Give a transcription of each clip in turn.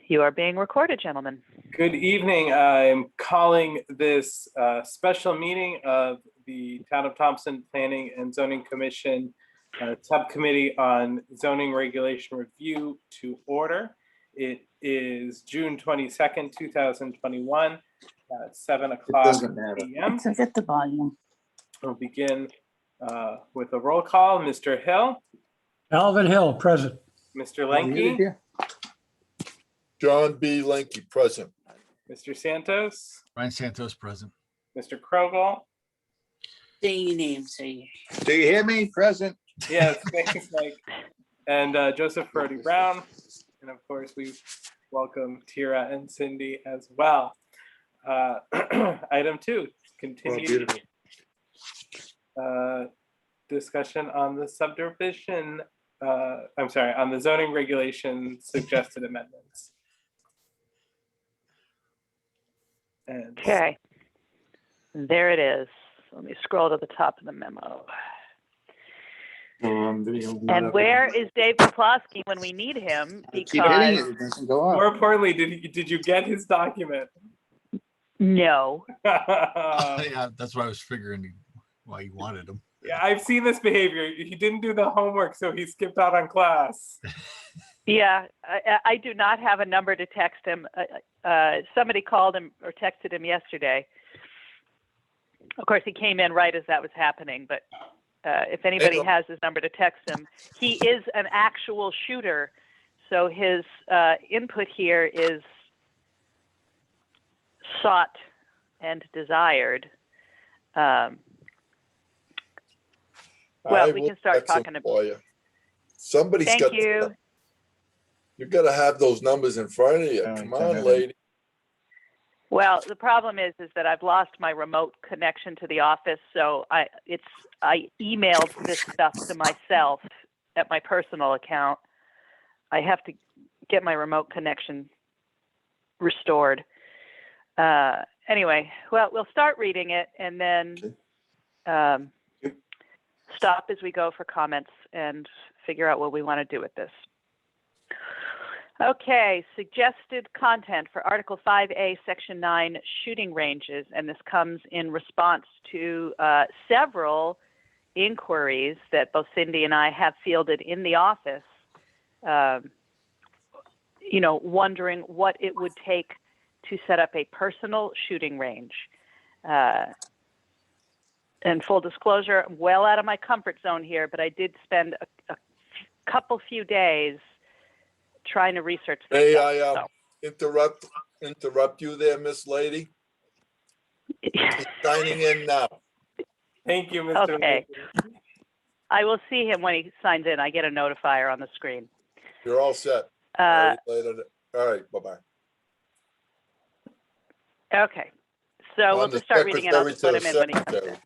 You are being recorded, gentlemen. Good evening. I'm calling this special meeting of the Town of Thompson Planning and Zoning Commission Subcommittee on Zoning Regulation Review to order. It is June 22nd, 2021 at 7 o'clock p.m. Forget the volume. We'll begin with a roll call. Mr. Hill. Alvin Hill, present. Mr. Lenke. John B. Lenke, present. Mr. Santos. Ryan Santos, present. Mr. Krogel. Say your name, say Do you hear me? Present. Yes, thanks, Mike. And Joseph Brody Brown. And of course, we welcome Tira and Cindy as well. Item 2, continue discussion on the subdivision. On the zoning regulation suggested amendments. And Okay. There it is. Let me scroll to the top of the memo. And where is Dave Poplawski when we need him? Because more importantly, did you get his document? no. Yeah, that's what I was figuring why you wanted him. Yeah, I've seen this behavior. He didn't do the homework, so he skipped out on class. Yeah, I do not have a number to text him. Somebody called him or texted him yesterday. Of course, he came in right as that was happening, but if anybody has his number to text him, he is an actual shooter. So his input here is sought and desired. Well, we can start talking about you. Somebody's Thank got you. You got to have those numbers in front of you. Come on, lady. Well, the problem is that I've lost my remote connection to the office, so I emailed this stuff to myself at my personal account. I have to get my remote connection restored. Anyway, well, we'll start reading it and then stop as we go for comments and figure out what we want to do with this. Okay, suggested content for Article 5A, Section 9, shooting ranges, and this comes in response to several inquiries that both Cindy and I have fielded in the office, wondering what it would take to set up a personal shooting range. And full disclosure, I'm well out of my comfort zone here, but I did spend a few days trying to research this. May I interrupt you there, Miss Lady? He's signing in now. Thank you, Mr. Okay. I will see him when he signs in. I get a notifier on the screen. You're all set. All right, bye-bye. Okay. So we'll just start reading it. I'll just put him in when he comes in.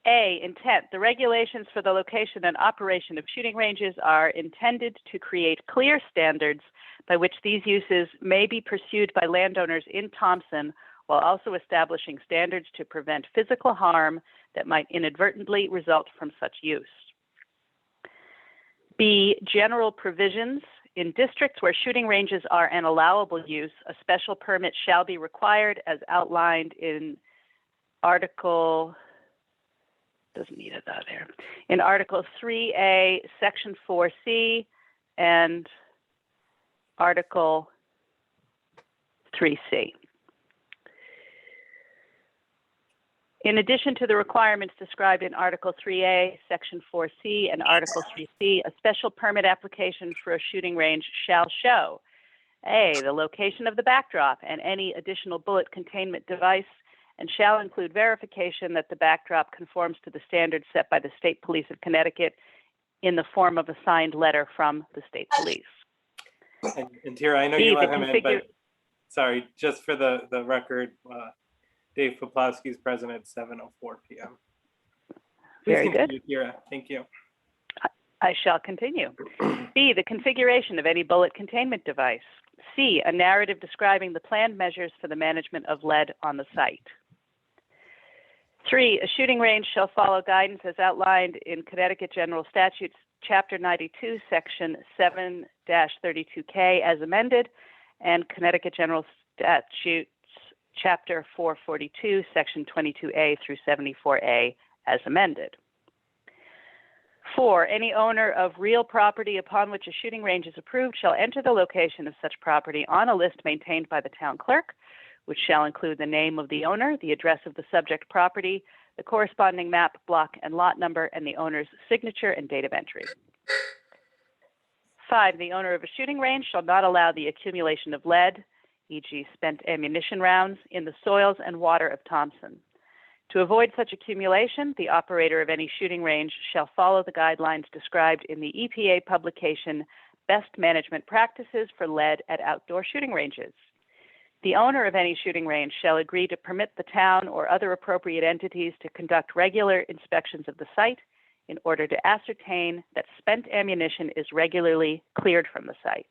A, intent. The regulations for the location and operation of shooting ranges are intended to create clear standards by which these uses may be pursued by landowners in Thompson, while also establishing standards to prevent physical harm that might inadvertently result from such use. B, general provisions. In districts where shooting ranges are an allowable use, a special permit shall be required as outlined in Article, doesn't need it out there, in Article 3A, Section 4C, and Article 3C. In addition to the requirements described in Article 3A, Section 4C, and Article 3C, a special permit application for a shooting range shall show A, the location of the backdrop and any additional bullet containment device, and shall include verification that the backdrop conforms to the standards set by the State Police of Connecticut in the form of a signed letter from the State Police. And Tira, I know you let him in, but sorry, just for the record, Dave Poplawski is present at 7:04 p.m. Very good. Tira. Thank you. I shall continue. B, the configuration of any bullet containment device. C, a narrative describing the planned measures for the management of lead on the site. 3, a shooting range shall follow guidance as outlined in Connecticut General Statutes, Chapter 92, Section 7-32K as amended, and Connecticut General Statutes, Chapter 442, Section 22A through 74A as amended. 4, any owner of real property upon which a shooting range is approved shall enter the location of such property on a list maintained by the town clerk, which shall include the name of the owner, the address of the subject property, the corresponding map, block, and lot number, and the owner's signature and date of entry. 5, the owner of a shooting range shall not allow the accumulation of lead, e.g. spent ammunition rounds, in the soils and water of Thompson. To avoid such accumulation, the operator of any shooting range shall follow the guidelines described in the EPA publication, Best Management Practices for Lead at Outdoor Shooting Ranges. The owner of any shooting range shall agree to permit the town or other appropriate entities to conduct regular inspections of the site in order to ascertain that spent ammunition is regularly cleared from the site.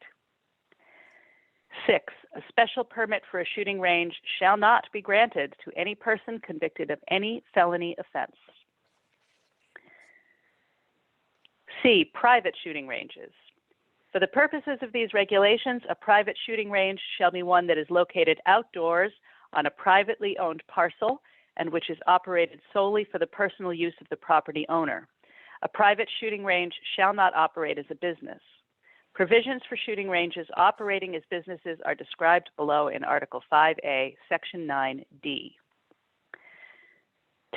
6, a special permit for a shooting range shall not be granted to any person convicted of any felony offense. C, private shooting ranges. For the purposes of these regulations, a private shooting range shall be one that is located outdoors on a privately owned parcel and which is operated solely for the personal use of the property owner. A private shooting range shall not operate as a business. Provisions for shooting ranges operating as businesses are described below in Article 5A, Section 9D.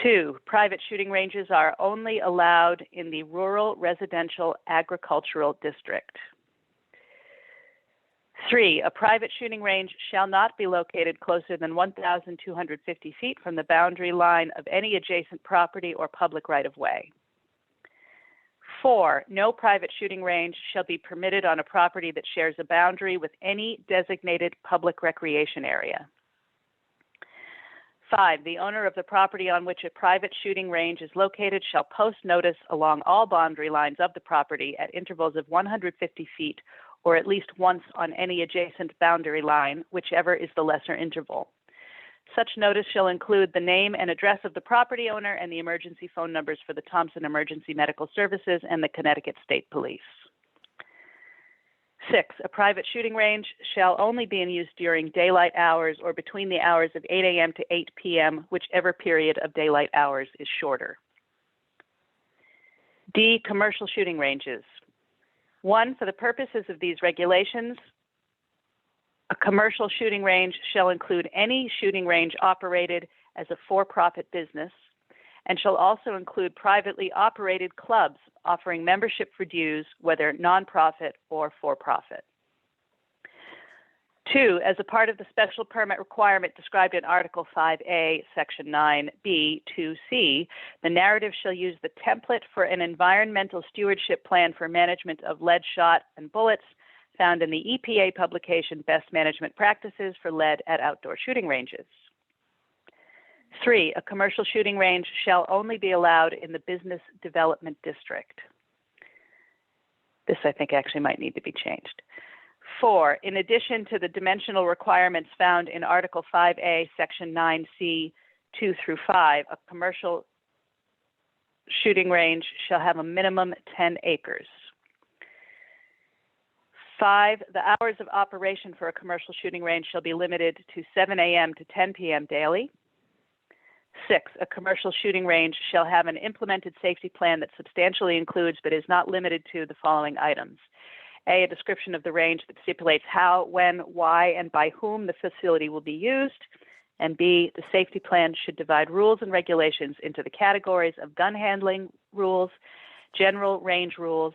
2, private shooting ranges are only allowed in the rural residential agricultural district. 3, a private shooting range shall not be located closer than 1,250 feet from the boundary line of any adjacent property or public right-of-way. 4, no private shooting range shall be permitted on a property that shares a boundary with any designated public recreation area. 5, the owner of the property on which a private shooting range is located shall post notice along all boundary lines of the property at intervals of 150 feet or at least once on any adjacent boundary line, whichever is the lesser interval. Such notice shall include the name and address of the property owner and the emergency phone numbers for the Thompson Emergency Medical Services and the Connecticut State Police. 6, a private shooting range shall only be in use during daylight hours or between the hours of 8 a.m. to 8 p.m., whichever period of daylight hours is shorter. D, commercial shooting ranges. 1, for the purposes of these regulations, a commercial shooting range shall include any shooting range operated as a for-profit business and shall also include privately operated clubs offering membership for dues, whether nonprofit or for-profit. 2, as a part of the special permit requirement described in Article 5A, Section 9B, 2C, the narrative shall use the template for an environmental stewardship plan for management of lead shot and bullets found in the EPA publication Best Management Practices for Lead at Outdoor Shooting Ranges. 3, a commercial shooting range shall only be allowed in the Business Development District. This, I think, actually might need to be changed. 4, in addition to the dimensional requirements found in Article 5A, Section 9C, 2 through 5, a commercial shooting range shall have a minimum 10 acres. 5, the hours of operation for a commercial shooting range shall be limited to 7 a.m. to 10 p.m. daily. 6, a commercial shooting range shall have an implemented safety plan that substantially includes but is not limited to the following items. A description of the range that stipulates how, when, why, and by whom the facility will be used. And B, the safety plan should divide rules and regulations into the categories of gun handling rules, general range rules,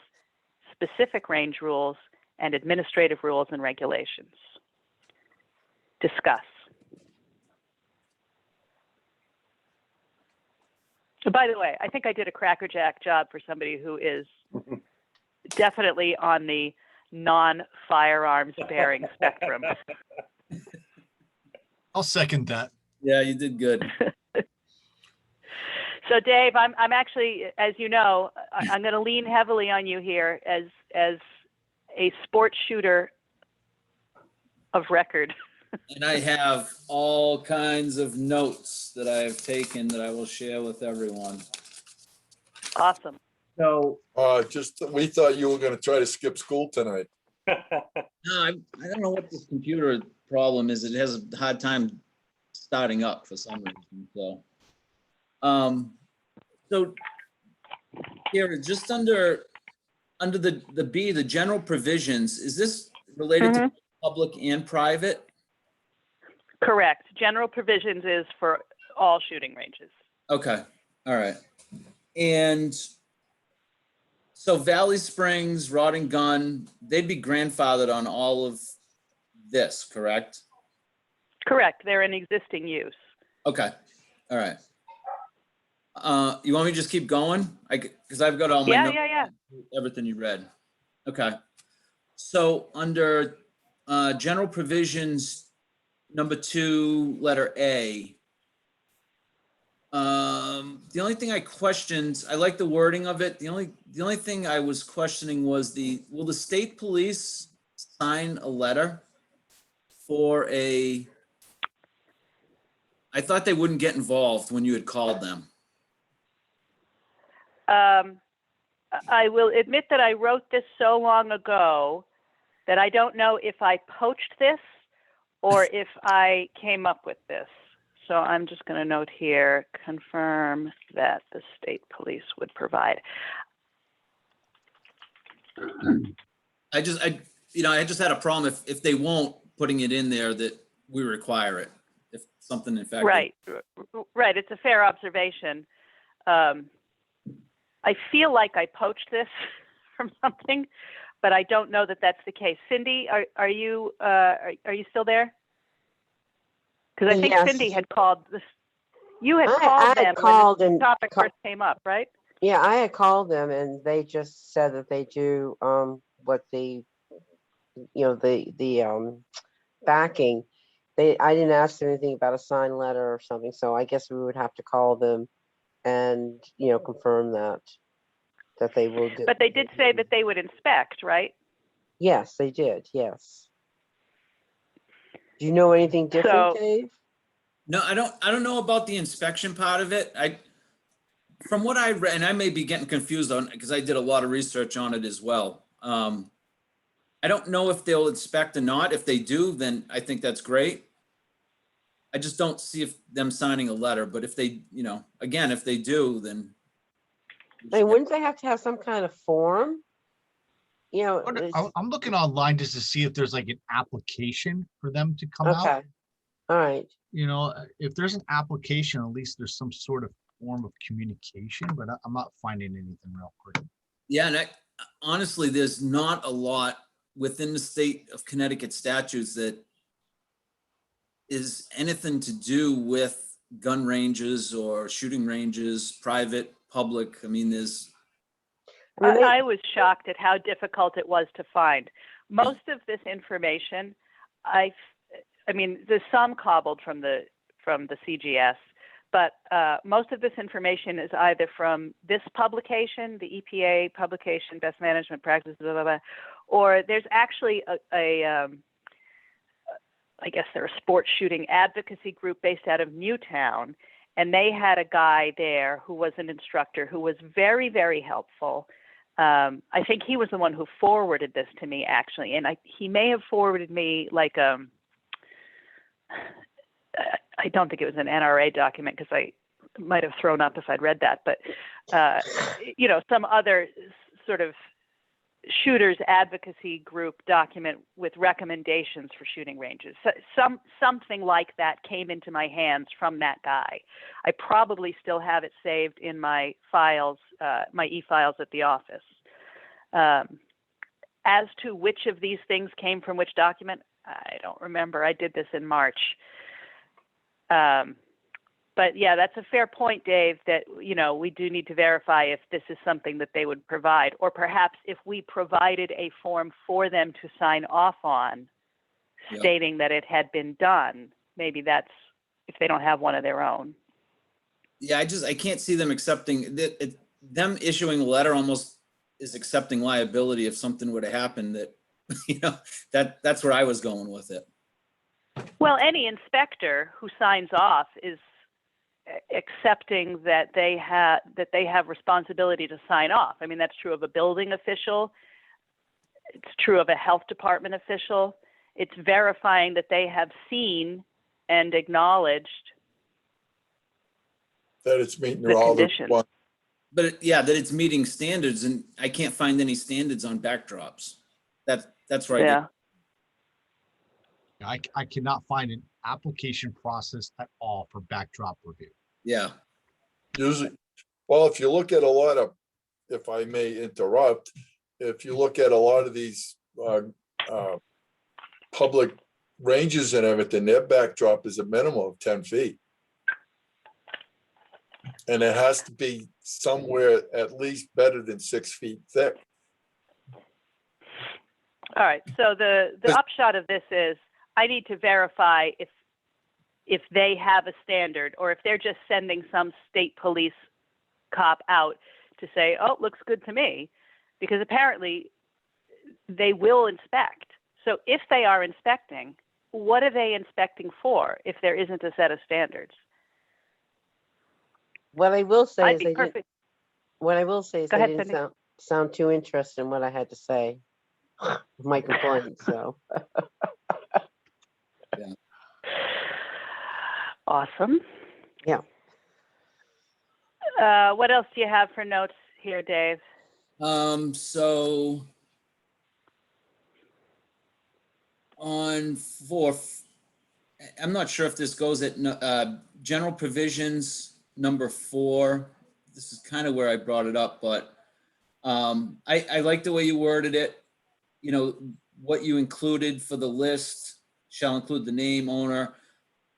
specific range rules, and administrative rules and regulations. Discuss. So by the way, I think I did a crackerjack job for somebody who is definitely on the non-firearms bearing spectrum. I'll second that. Yeah, you did good. So Dave, I'm actually, as you know, I'm going to lean heavily on you here as a sports shooter of record. And I have all kinds of notes that I have taken that I will share with everyone. Awesome. So, We thought you were gonna try to skip school tonight. no, I don't know what this computer problem is. It has a hard time starting up for some reason, so. So here, just under the B, the general provisions, is this related to public and private? Correct. General provisions is for all shooting ranges. Okay, all right. And so Valley Springs, Rod and Gun, they'd be grandfathered on all of this, correct? Correct. They're in existing use. Okay, all right. You want me to just keep going? Because I've got all my notes, Yeah. everything you read. Okay. So under general provisions, number 2, letter A. The only thing I questioned, I like the wording of it. The only thing I was questioning was will the state police sign a letter for I thought they wouldn't get involved when you had called them. I will admit that I wrote this so long ago that I don't know if I poached this or if I came up with this. So I'm just going to note here, confirm that the state police would provide. I just had a problem if they won't putting it in there that we require it. If something in fact. Right. It's a fair observation. I feel like I poached this from something, but I don't know that that's the case. Cindy, are you still there? Because I think Yes. Cindy had called this. You had I called had them called when the and topic first came up, right? Yeah, I had called them and they just said that they do what the backing. I didn't ask them anything about a signed letter or something, so I guess we would have to call them and confirm that they will do. But they did say that they would inspect, right? Yes, they did. Yes. Do you know anything different, So- Dave? No, I don't know about the inspection part of it. From what I read, and I may be getting confused on because I did a lot of research on it as well. I don't know if they'll inspect or not. If they do, then I think that's great. I just don't see them signing a letter, but if they, again, if they do, then. Hey, wouldn't they have to have some kind of form? I'm looking online just to see if there's like an application for them to come out. Okay. All right. If there's an application, at least there's some sort of form of communication, but I'm not finding anything real quick. Yeah, and honestly, there's not a lot within the state of Connecticut statutes that is anything to do with gun ranges or shooting ranges, private, public. I mean, there's. I was shocked at how difficult it was to find. Most of this information, I mean, there's some cobbled from the CGS, but most of this information is either from this publication, the EPA publication, Best Management Practices, blah, blah, blah, or there's actually I guess they're a sports shooting advocacy group based out of Newtown, and they had a guy there who was an instructor who was very, very helpful. I think he was the one who forwarded this to me, actually, and he may have forwarded me like I don't think it was an NRA document because I might have thrown up if I'd read that, but some other sort of shooters advocacy group document with recommendations for shooting ranges. So, something like that came into my hands from that guy. I probably still have it saved in my files, my e-files at the office. As to which of these things came from which document, I don't remember. I did this in March. But yeah, that's a fair point, Dave, that, we do need to verify if this is something that they would provide, or perhaps if we provided a form for them to sign off on, stating that it had been done. Maybe that's if they don't have one of their own. Yeah, I can't see them accepting that. Them issuing a letter almost is accepting liability if something were to happen that, that's where I was going with it. Well, any inspector who signs off is accepting that they have responsibility to sign off. I mean, that's true of a building official. It's true of a health department official. It's verifying that they have seen and acknowledged That it's meeting the all the. conditions. But yeah, that it's meeting standards, and I can't find any standards on backdrops. That's right. Yeah. I cannot find an application process at all for backdrop review. Yeah. Usually, well, if you look at a lot of, if I may interrupt, if you look at a lot of these public ranges and everything, their backdrop is a minimum of 10 feet. And it has to be somewhere at least better than 6 feet thick. All right. So the upshot of this is I need to verify if they have a standard or if they're just sending some state police cop out to say, oh, looks good to me, because apparently they will inspect. So if they are inspecting, what are they inspecting for if there isn't a set of standards? What I will say I'd is be they didn't, perfect. what I will say is Go they ahead, didn't Cindy. sound too interested in what I had to say. My complaint, so. Awesome. Yeah. What else do you have for notes here, Dave? So on fourth, I'm not sure if this goes at general provisions number 4. This is kind of where I brought it up, but I like the way you worded it. You know, what you included for the list shall include the name, owner.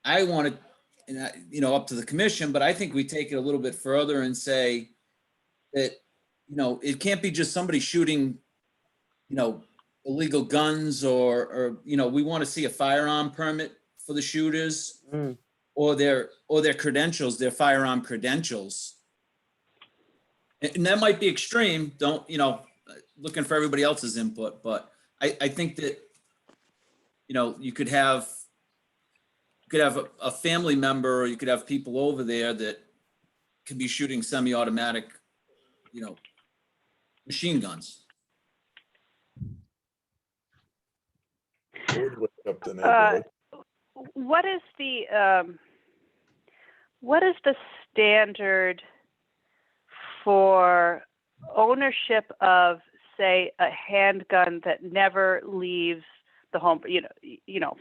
I want it, and up to the commission, but I think we take it a little bit further and say that, it can't be just somebody shooting, illegal guns or we want to see a firearm permit for the shooters Mm. or their credentials, their firearm credentials. And that might be extreme, looking for everybody else's input, but I think that, you could have a family member, or you could have people over there that could be shooting semi-automatic, machine guns. It would wake up the neighborhood. What is the standard for ownership of, say, a handgun that never leaves the home,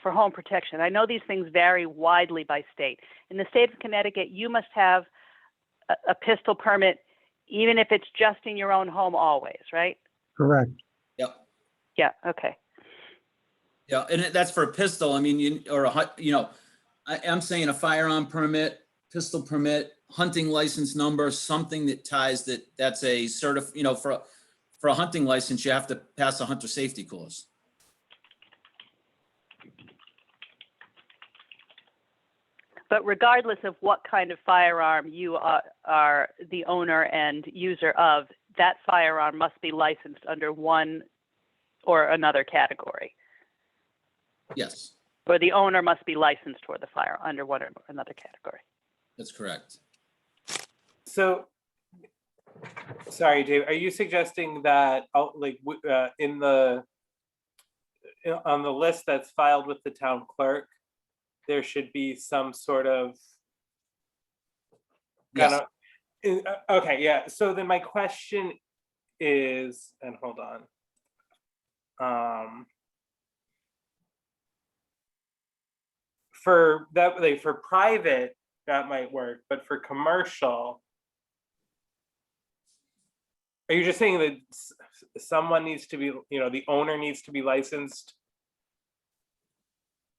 for home protection? I know these things vary widely by state. In the state of Connecticut, you must have a pistol permit, even if it's just in your own home always, right? Correct. Yep. Yeah, okay. Yeah, and that's for a pistol. I mean, I'm saying a firearm permit, pistol permit, hunting license number, something that ties that's a for a hunting license, you have to pass a hunter safety course. But regardless of what kind of firearm you are the owner and user of, that firearm must be licensed under one or another category. Yes, Or the owner must be licensed for the firearm under one or another category. that's correct. So, sorry, Dave, are you suggesting that on the list that's filed with the town clerk, there should be some sort of Yes. okay, yeah. So then my question is, and hold on. For that, for private, that might work, but for commercial, are you just saying that someone needs to be, the owner needs to be licensed?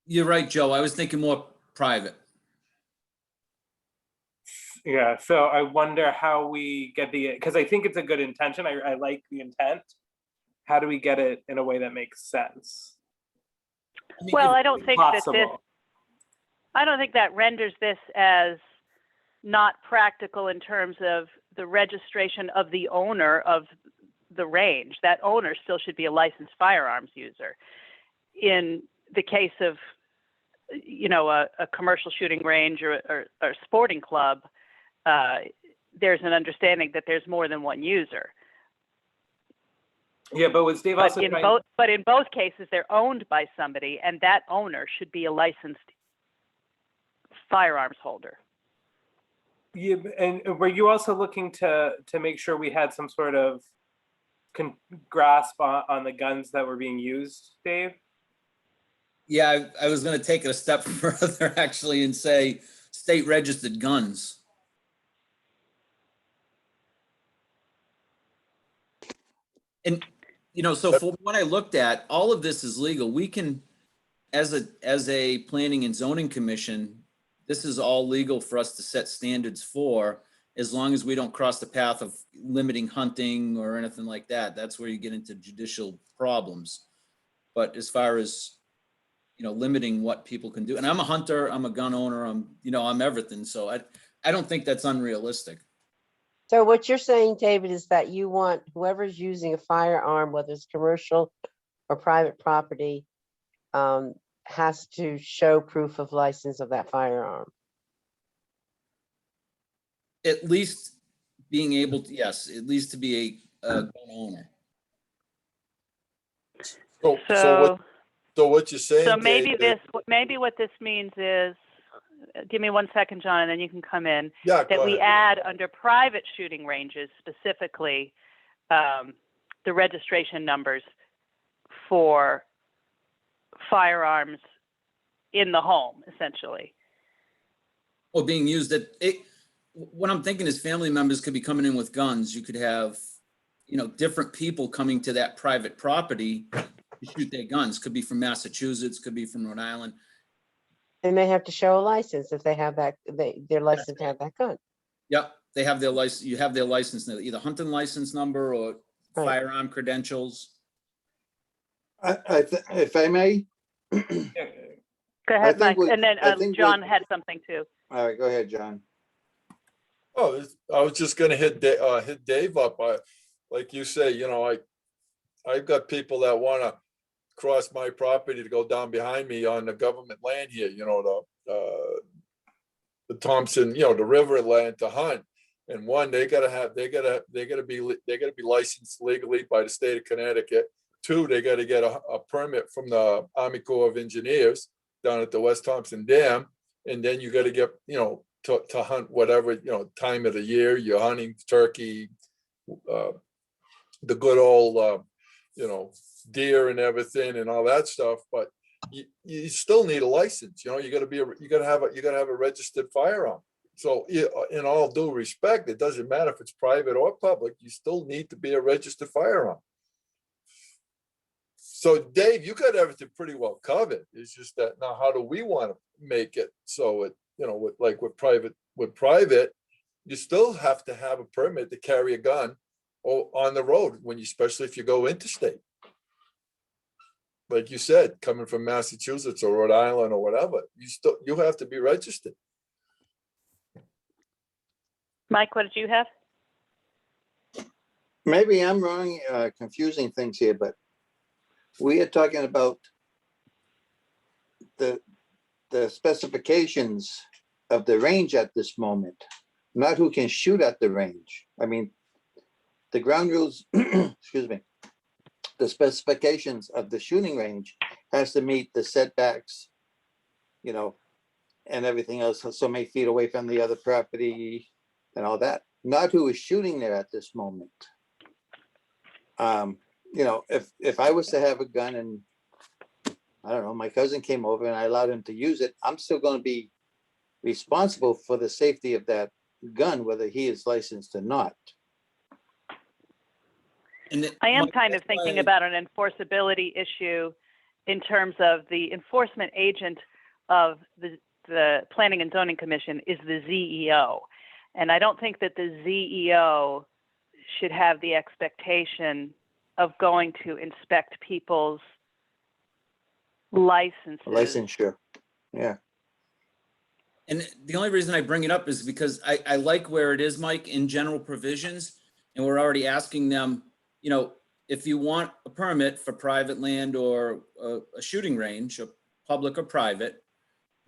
You're right, Joe. I was thinking more private. Yeah, so I wonder how we get because I think it's a good intention. I like the intent. How do we get it in a way that makes sense? I mean, Well, if- I don't think that Possible. I don't think that renders this as not practical in terms of the registration of the owner of the range. That owner still should be a licensed firearms user. In the case of a commercial shooting range or sporting club, there's an understanding that there's more than one user. Yeah, but was Dave also trying? But in both cases, they're owned by somebody, and that owner should be a licensed firearms holder. Yeah, and were you also looking to make sure we had some sort of grasp on the guns that were being used, Dave? Yeah, I was gonna take it a step further actually and say state registered guns. And, so for what I looked at, all of this is legal. We can, as a planning and zoning commission, this is all legal for us to set standards for, as long as we don't cross the path of limiting hunting or anything like that. That's where you get into judicial problems. But as far as, limiting what people can do, and I'm a hunter, I'm a gun owner, I'm everything. So I don't think that's unrealistic. So what you're saying, David, is that you want whoever's using a firearm, whether it's commercial or private property, has to show proof of license of that firearm. At least being able to, yes, at least to be a gun owner. So what you're saying, So maybe Dave, maybe what this means is, give me 1 second, John, and then you can come in. yeah, That go we ahead. add under private shooting ranges specifically the registration numbers for firearms in the home, essentially. Or being used at it. What I'm thinking is family members could be coming in with guns. You could have, different people coming to that private property to shoot their guns. Could be from Massachusetts, could be from Rhode Island. They may have to show a license if they have that, they're licensed to have that gun. Yep, they have their license. You have their license, either hunting license number or Right. firearm credentials. If I may, Go I ahead, think Mike. And then I think John had something too. all right, go ahead, John. Oh, I was just gonna hit Dave up. Like you say, I've got people that wanna cross my property to go down behind me on the government land here, the Thompson, the river land to hunt. And one, they gotta be licensed legally by the state of Connecticut. Two, they gotta get a permit from the Army Corps of Engineers down at the West Thompson Dam. And then you gotta get, to hunt whatever, time of the year, you're hunting turkey, the good old, deer and everything and all that stuff, but you still need a license. You gotta have a registered firearm. So in all due respect, it doesn't matter if it's private or public, you still need to be a registered firearm. So Dave, you got everything pretty well covered. It's just that now how do we want to make it so it, with private, you still have to have a permit to carry a gun on the road especially if you go interstate. Like you said, coming from Massachusetts or Rhode Island or whatever, you have to be registered. Mike, what did you have? Maybe I'm wrong, confusing things here, but we are talking about the specifications of the range at this moment, not who can shoot at the range. I mean, the ground rules, excuse me, the specifications of the shooting range has to meet the setbacks, and everything else, so many feet away from the other property and all that, not who is shooting there at this moment. If I was to have a gun and I don't know, my cousin came over and I allowed him to use it, I'm still going to be responsible for the safety of that gun, whether he is licensed or not. I am kind of thinking about an enforceability issue in terms of the enforcement agent of the Planning and Zoning Commission is the ZEO. And I don't think that the ZEO should have the expectation of going to inspect people's licenses. Licensure, yeah. And the only reason I bring it up is because I like where it is, Mike, in general provisions. And we're already asking them, if you want a permit for private land or a shooting range, public or private,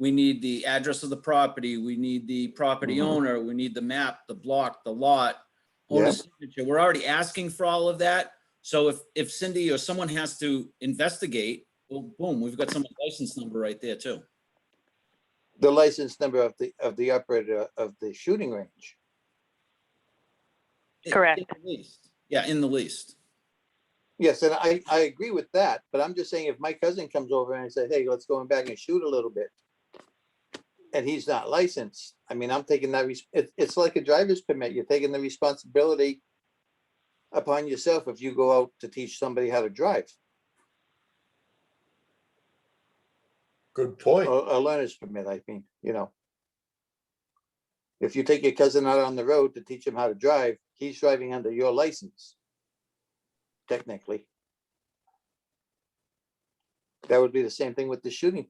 we need the address of the property, we need the property Mhm. owner, we need the map, the block, the lot, owner's signature. We're already asking for all of that. So if Cindy or someone has to investigate, well, boom, we've got someone's license number right there too. The license number of the operator of the shooting range. Correct. In the least. Yeah, in the least. Yes, and I agree with that, but I'm just saying if my cousin comes over and I say, hey, let's go in back and shoot a little bit. And he's not licensed, I mean, I'm taking that, it's like a driver's permit, you're taking the responsibility upon yourself if you go out to teach somebody how to drive, Good point. or a learner's permit, I mean, you know. If you take your cousin out on the road to teach him how to drive, he's driving under your license. Technically. That would be the same thing with the shooting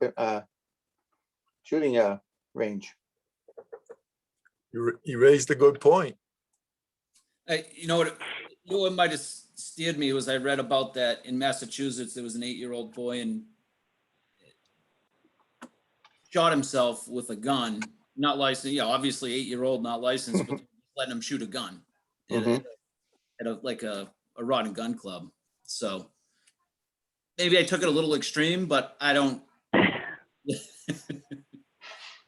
range. You raised a good point. You know what might have steered me was I read about that in Massachusetts, there was an 8-year-old boy and shot himself with a gun, not licensed, obviously 8-year-old, not licensed, but letting him shoot a gun Mhm. at a rod and gun club. So maybe I took it a little extreme, but I don't.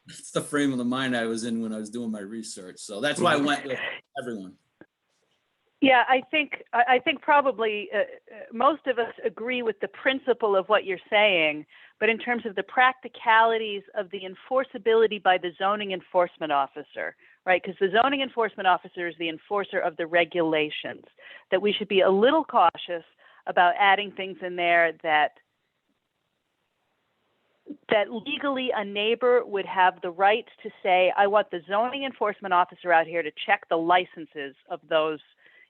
It's the frame of the mind I was in when I was doing my research. So that's why I went with everyone. Yeah, I think probably most of us agree with the principle of what you're saying, but in terms of the practicalities of the enforceability by the zoning enforcement officer, right? Because the zoning enforcement officer is the enforcer of the regulations, that we should be a little cautious about adding things in there that legally a neighbor would have the right to say, I want the zoning enforcement officer out here to check the licenses of those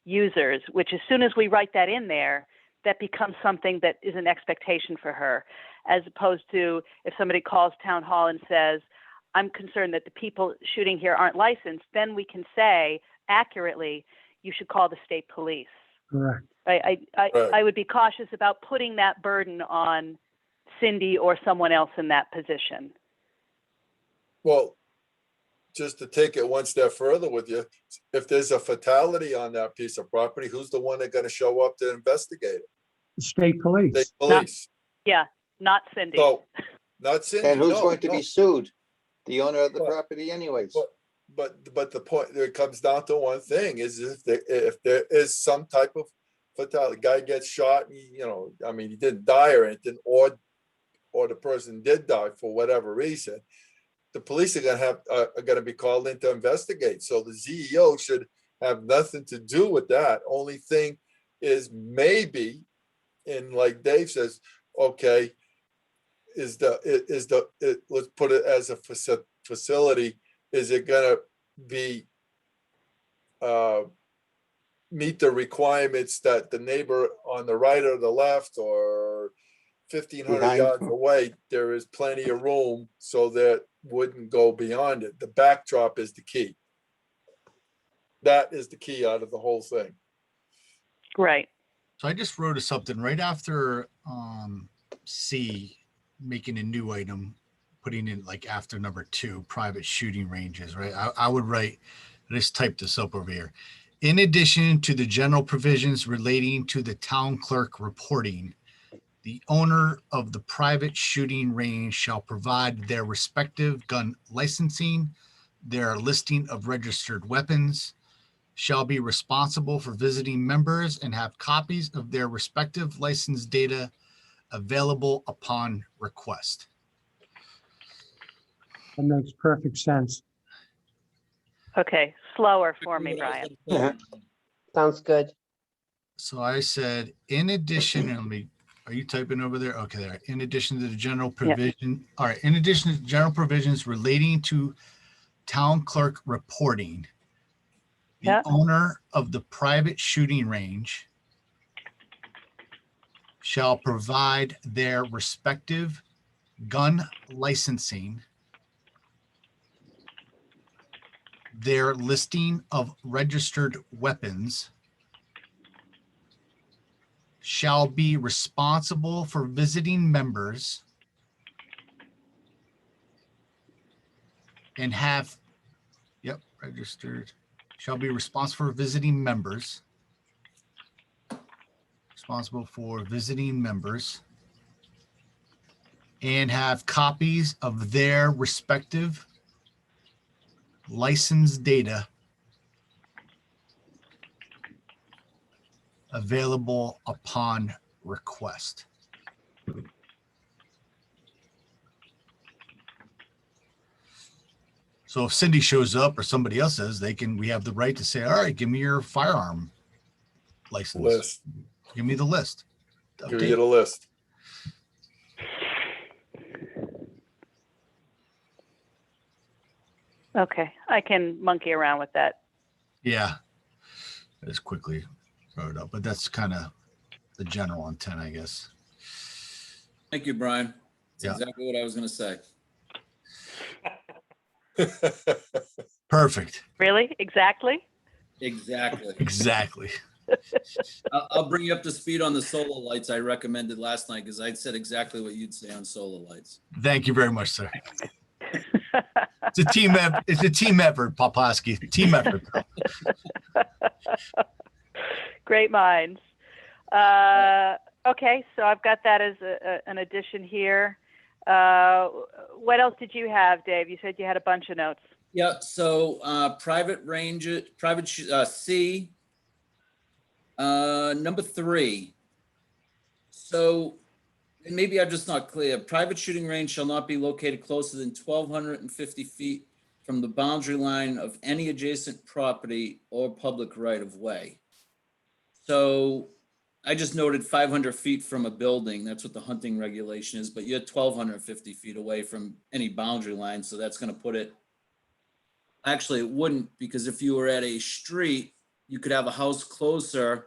users, which as soon as we write that in there, that becomes something that is an expectation for her, as opposed to if somebody calls town hall and says, I'm concerned that the people shooting here aren't licensed, then we can say accurately, you should call the state police. Correct. I would be cautious about putting that burden on Cindy or someone else in that position. Well, just to take it one step further with you, if there's a fatality on that piece of property, who's the one that's gonna show up to investigate it? The state police. State police. Yeah, not Cindy. So, not Cindy. And who's no, going to no. be sued? The owner of the But- property anyways. But the point, it comes down to one thing, is if there is some type of fatality, guy gets shot, and I mean, he didn't die or anything, or the person did die for whatever reason, the police are gonna be called in to investigate. So the CEO should have nothing to do with that. Only thing is maybe, and like Dave says, okay, let's put it as a facility, is it gonna be meet the requirements that the neighbor on the right or the left or 1,500 Behind. yards away, there is plenty of room so that wouldn't go beyond it. The backdrop is the key. That is the key out of the whole thing. Right. So I just wrote something right after C, making a new item, putting in like after number 2, private shooting ranges, right? I would write, I just typed this up over here. In addition to the general provisions relating to the town clerk reporting, the owner of the private shooting range shall provide their respective gun licensing, their listing of registered weapons, shall be responsible for visiting members and have copies of their respective license data available upon request. That makes perfect sense. Okay, slower for me, Brian. Sounds good. So I said, in addition, and are you typing over there? Okay, there. In addition to the general provision, all right, in addition to general provisions relating to town clerk reporting, the owner of the private shooting range shall provide their respective gun licensing, their listing of registered weapons, shall be responsible for visiting members and have, yep, registered, shall be responsible for visiting members. Responsible for visiting members. And have copies of their respective license data available upon request. So if Cindy shows up or somebody else says, we have the right to say, all right, give me your firearm license. List. Give me the list. Give you the list. Okay, I can monkey around with that. Yeah. Just quickly throw it up, but that's kind of the general intent, I guess. Thank you, Brian. That's Yeah. exactly what I was gonna say. Perfect. Really? Exactly? Exactly. Exactly. I'll bring you up to speed on the solar lights I recommended last night, because I said exactly what you'd say on solar lights. Thank you very much, sir. It's a team effort. It's a team effort, Poplawski. Team effort. Great minds. Okay, so I've got that as an addition here. What else did you have, Dave? You said you had a bunch of notes. Yeah, so private range, C, number 3. So, and maybe I'm just not clear. Private shooting range shall not be located closer than 1,250 feet from the boundary line of any adjacent property or public right of way. So I just noted 500 feet from a building. That's what the hunting regulation is, but you're 1,250 feet away from any boundary line. So that's going to put it, actually it wouldn't, because if you were at a street, you could have a house closer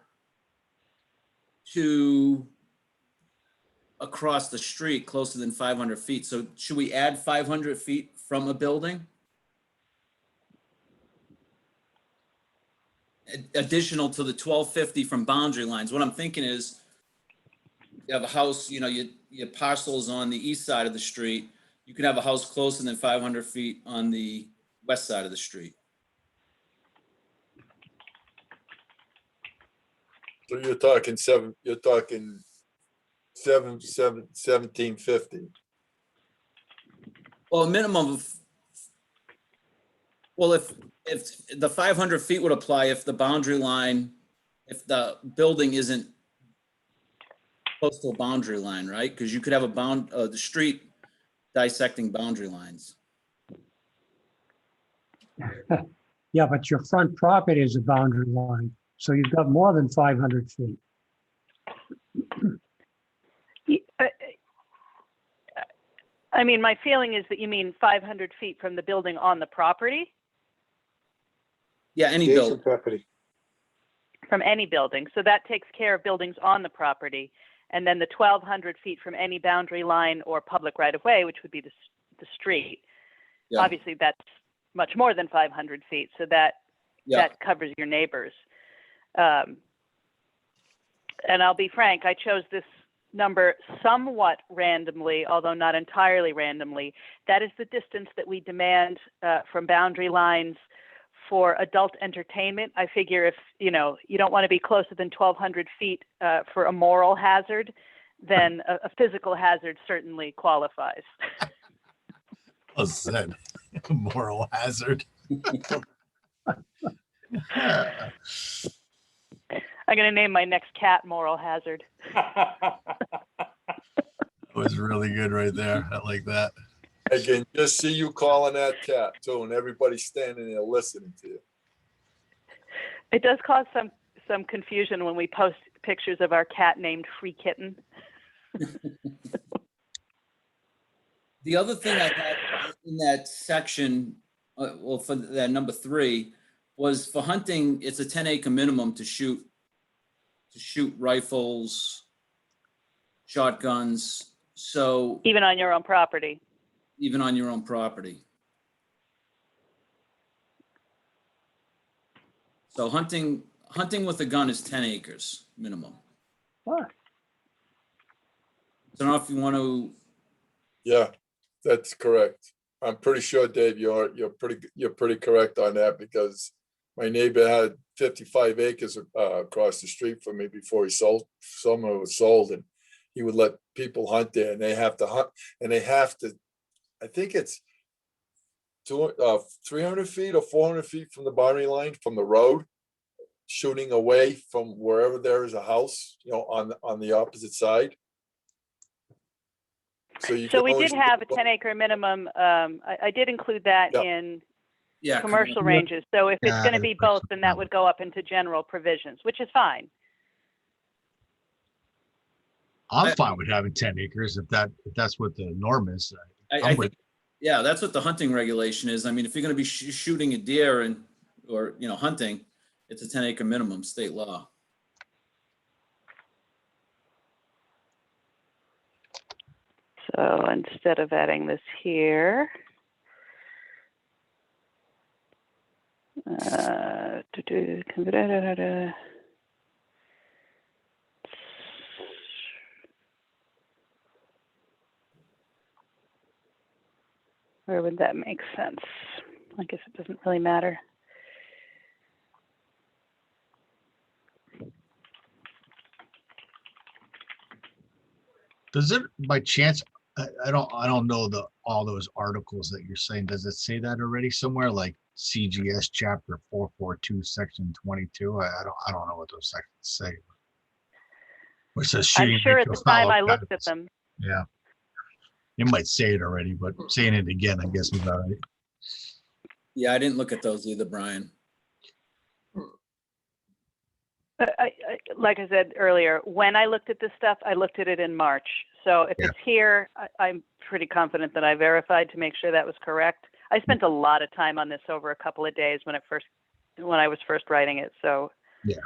to across the street, closer than 500 feet. So should we add 500 feet from a building? Additional to the 1,250 from boundary lines. What I'm thinking is you have a house, you know, your parcel's on the east side of the street. You could have a house closer than 500 feet on the west side of the street. So you're talking 1750. Well, a minimum of, well, if the 500 feet would apply if the boundary line, if the building isn't close to a boundary line, right? Because you could have the street dissecting boundary lines. Yeah, but your front property is a boundary line, so you've got more than 500 feet. I mean, my feeling is that you mean 500 feet from the building on the property? Yeah, any Adjacent building. property. From any building. So that takes care of buildings on the property. And then the 1,200 feet from any boundary line or public right of way, which would be the street. Yeah. Obviously, that's much more than 500 feet. So that covers your neighbors. And I'll be frank, I chose this number somewhat randomly, although not entirely randomly. That is the distance that we demand from boundary lines for adult entertainment. I figure if, you don't want to be closer than 1,200 feet for a moral hazard, then a physical hazard certainly qualifies. Well said. Moral hazard. I'm going to name my next cat Moral Hazard. That was really good right there. I like that. I can just see you calling that cat too, and everybody standing there listening to you. It does cause some confusion when we post pictures of our cat named Free Kitten. The other thing I had in that section, well, for that number 3, was for hunting, it's a 10-acre minimum to shoot rifles, shotguns. So Even on your own property. even on your own property. So hunting with a gun is 10 acres minimum. What? So I don't know if you want to, Yeah, that's correct. I'm pretty sure, Dave, you're pretty correct on that, because my neighbor had 55 acres across the street from me before he sold. Some of it was sold, and he would let people hunt there, and they have to hunt, and they have to. I think it's 300 feet or 400 feet from the boundary line from the road, shooting away from wherever there is a house, on the opposite side. So you So can we only did have a 10-acre minimum. I did include that Yep. in Yeah. commercial ranges. So if it's Yeah, going to be that's both, then that would go up into general provisions, which is fine. I'm fine with having 10 acres if that's what the norm is. I think, yeah, that's what the hunting regulation is. I mean, if you're gonna be shooting a deer or hunting, it's a 10-acre minimum, state law. So instead of adding this here, where would that make sense? I guess it doesn't really matter. Does it by chance? I don't know all those articles that you're saying. Does it say that already somewhere, like CGS chapter 442 section 22? I don't know what those sections say. Where it says I'm shooting sure range at the shall follow time I looked at guidelines. them. Yeah, you might say it already, but saying it again, I guess, is all right. Yeah, I didn't look at those either, Brian. Like I said earlier, when I looked at this stuff, I looked at it in March. So if Yeah. it's here, I'm pretty confident that I verified to make sure that was correct. I spent a lot of time on this over a couple of days when I was first writing it. So Yeah.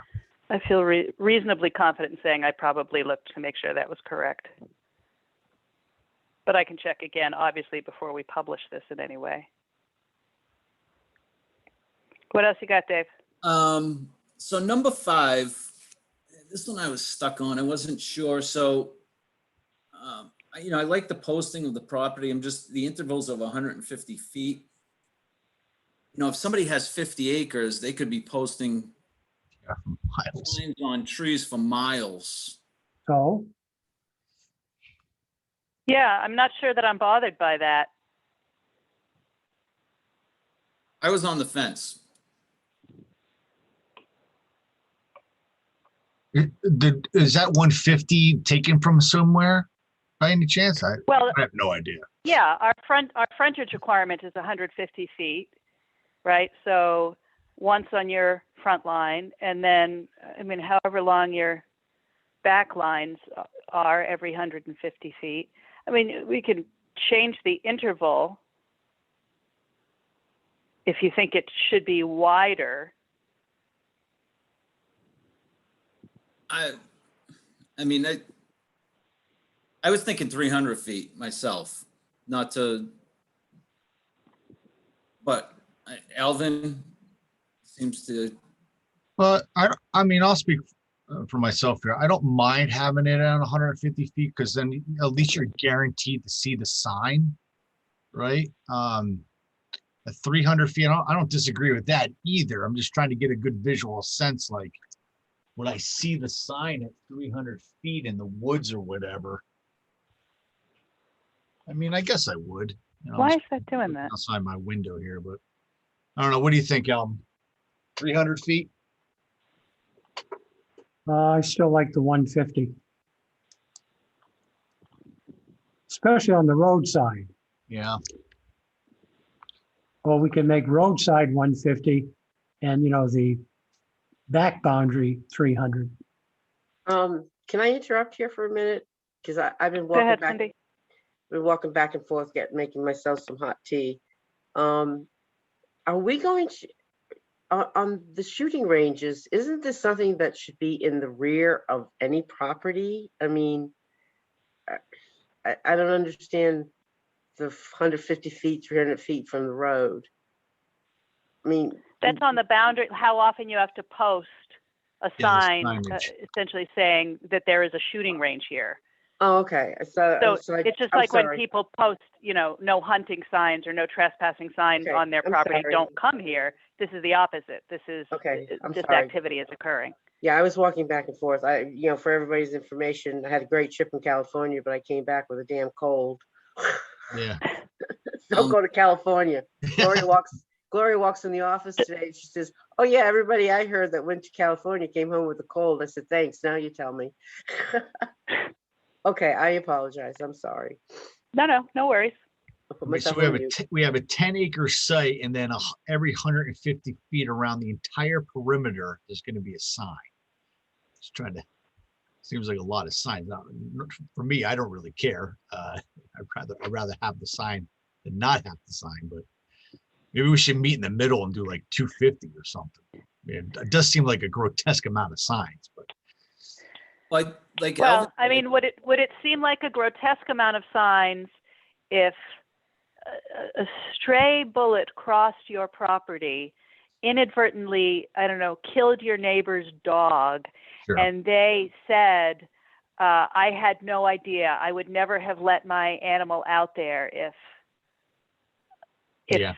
I feel reasonably confident in saying I probably looked to make sure that was correct. But I can check again, obviously, before we publish this in any way. What else you got, Dave? So number 5, this one I was stuck on. I wasn't sure. So, I like the posting of the property. The intervals of 150 feet. If somebody has 50 acres, they could be posting Yeah, miles. signs on trees for miles. So, Yeah, I'm not sure that I'm bothered by that. I was on the fence. Is that 150 taken from somewhere by any chance? Well, I have no idea. yeah, our frontage requirement is 150 feet, right? So once on your front line, and then, however long your back lines are, every 150 feet. We can change the interval if you think it should be wider. I was thinking 300 feet myself, but Alvin seems to. But I'll speak for myself here. I don't mind having it at 150 feet because then at least you're guaranteed to see the sign, right? At 300 feet, I don't disagree with that either. I'm just trying to get a good visual sense, like, would I see the sign at 300 feet in the woods or whatever? I guess I would. Why is that doing that? Outside my window here, but I don't know. What do you think, Alvin? 300 feet? I still like the 150. Especially on the roadside. Yeah. Or we can make roadside 150 and, the back boundary 300. Can I interrupt here for a minute? Because I've been Go ahead, walking back and forth, making myself some hot tea. Are we going to, on the shooting ranges, isn't this something that should be in the rear of any property? I don't understand the 150 feet, 300 feet from the road. That's on the boundary, how often you have to post a Yeah, the sign signage. essentially saying that there is a shooting range here. Oh, okay. So I- it's just I'm like when sorry. people post, no hunting signs or no trespassing signs Okay, on their I'm property, sorry. don't come here. This is the opposite. This is, Okay, I'm this sorry. activity is occurring. Yeah, I was walking back and forth. For everybody's information, I had a great trip in California, but I came back with a damn cold. Yeah. Don't go to California. Gloria walks in the office today. She says, "Oh yeah, everybody I heard that went to California came home with a cold." I said, "Thanks. Now you tell me." Okay, I apologize. I'm sorry. No worries. I'll put Okay, so myself we have on a mute. we have a 10-acre site, and then every 150 feet around the entire perimeter is going to be a sign. Just trying to. Seems like a lot of signs. Now, for me, I don't really care. I'd rather have the sign than not have the sign. But maybe we should meet in the middle and do like 250 or something. I mean, it does seem like a grotesque amount of signs, but Like Well, Alvin I said, mean, would it seem like a grotesque amount of signs if a stray bullet crossed your property, inadvertently, I don't know, killed your neighbor's dog, sure. and they said, I had no idea. I would never have let my animal out there if Yeah.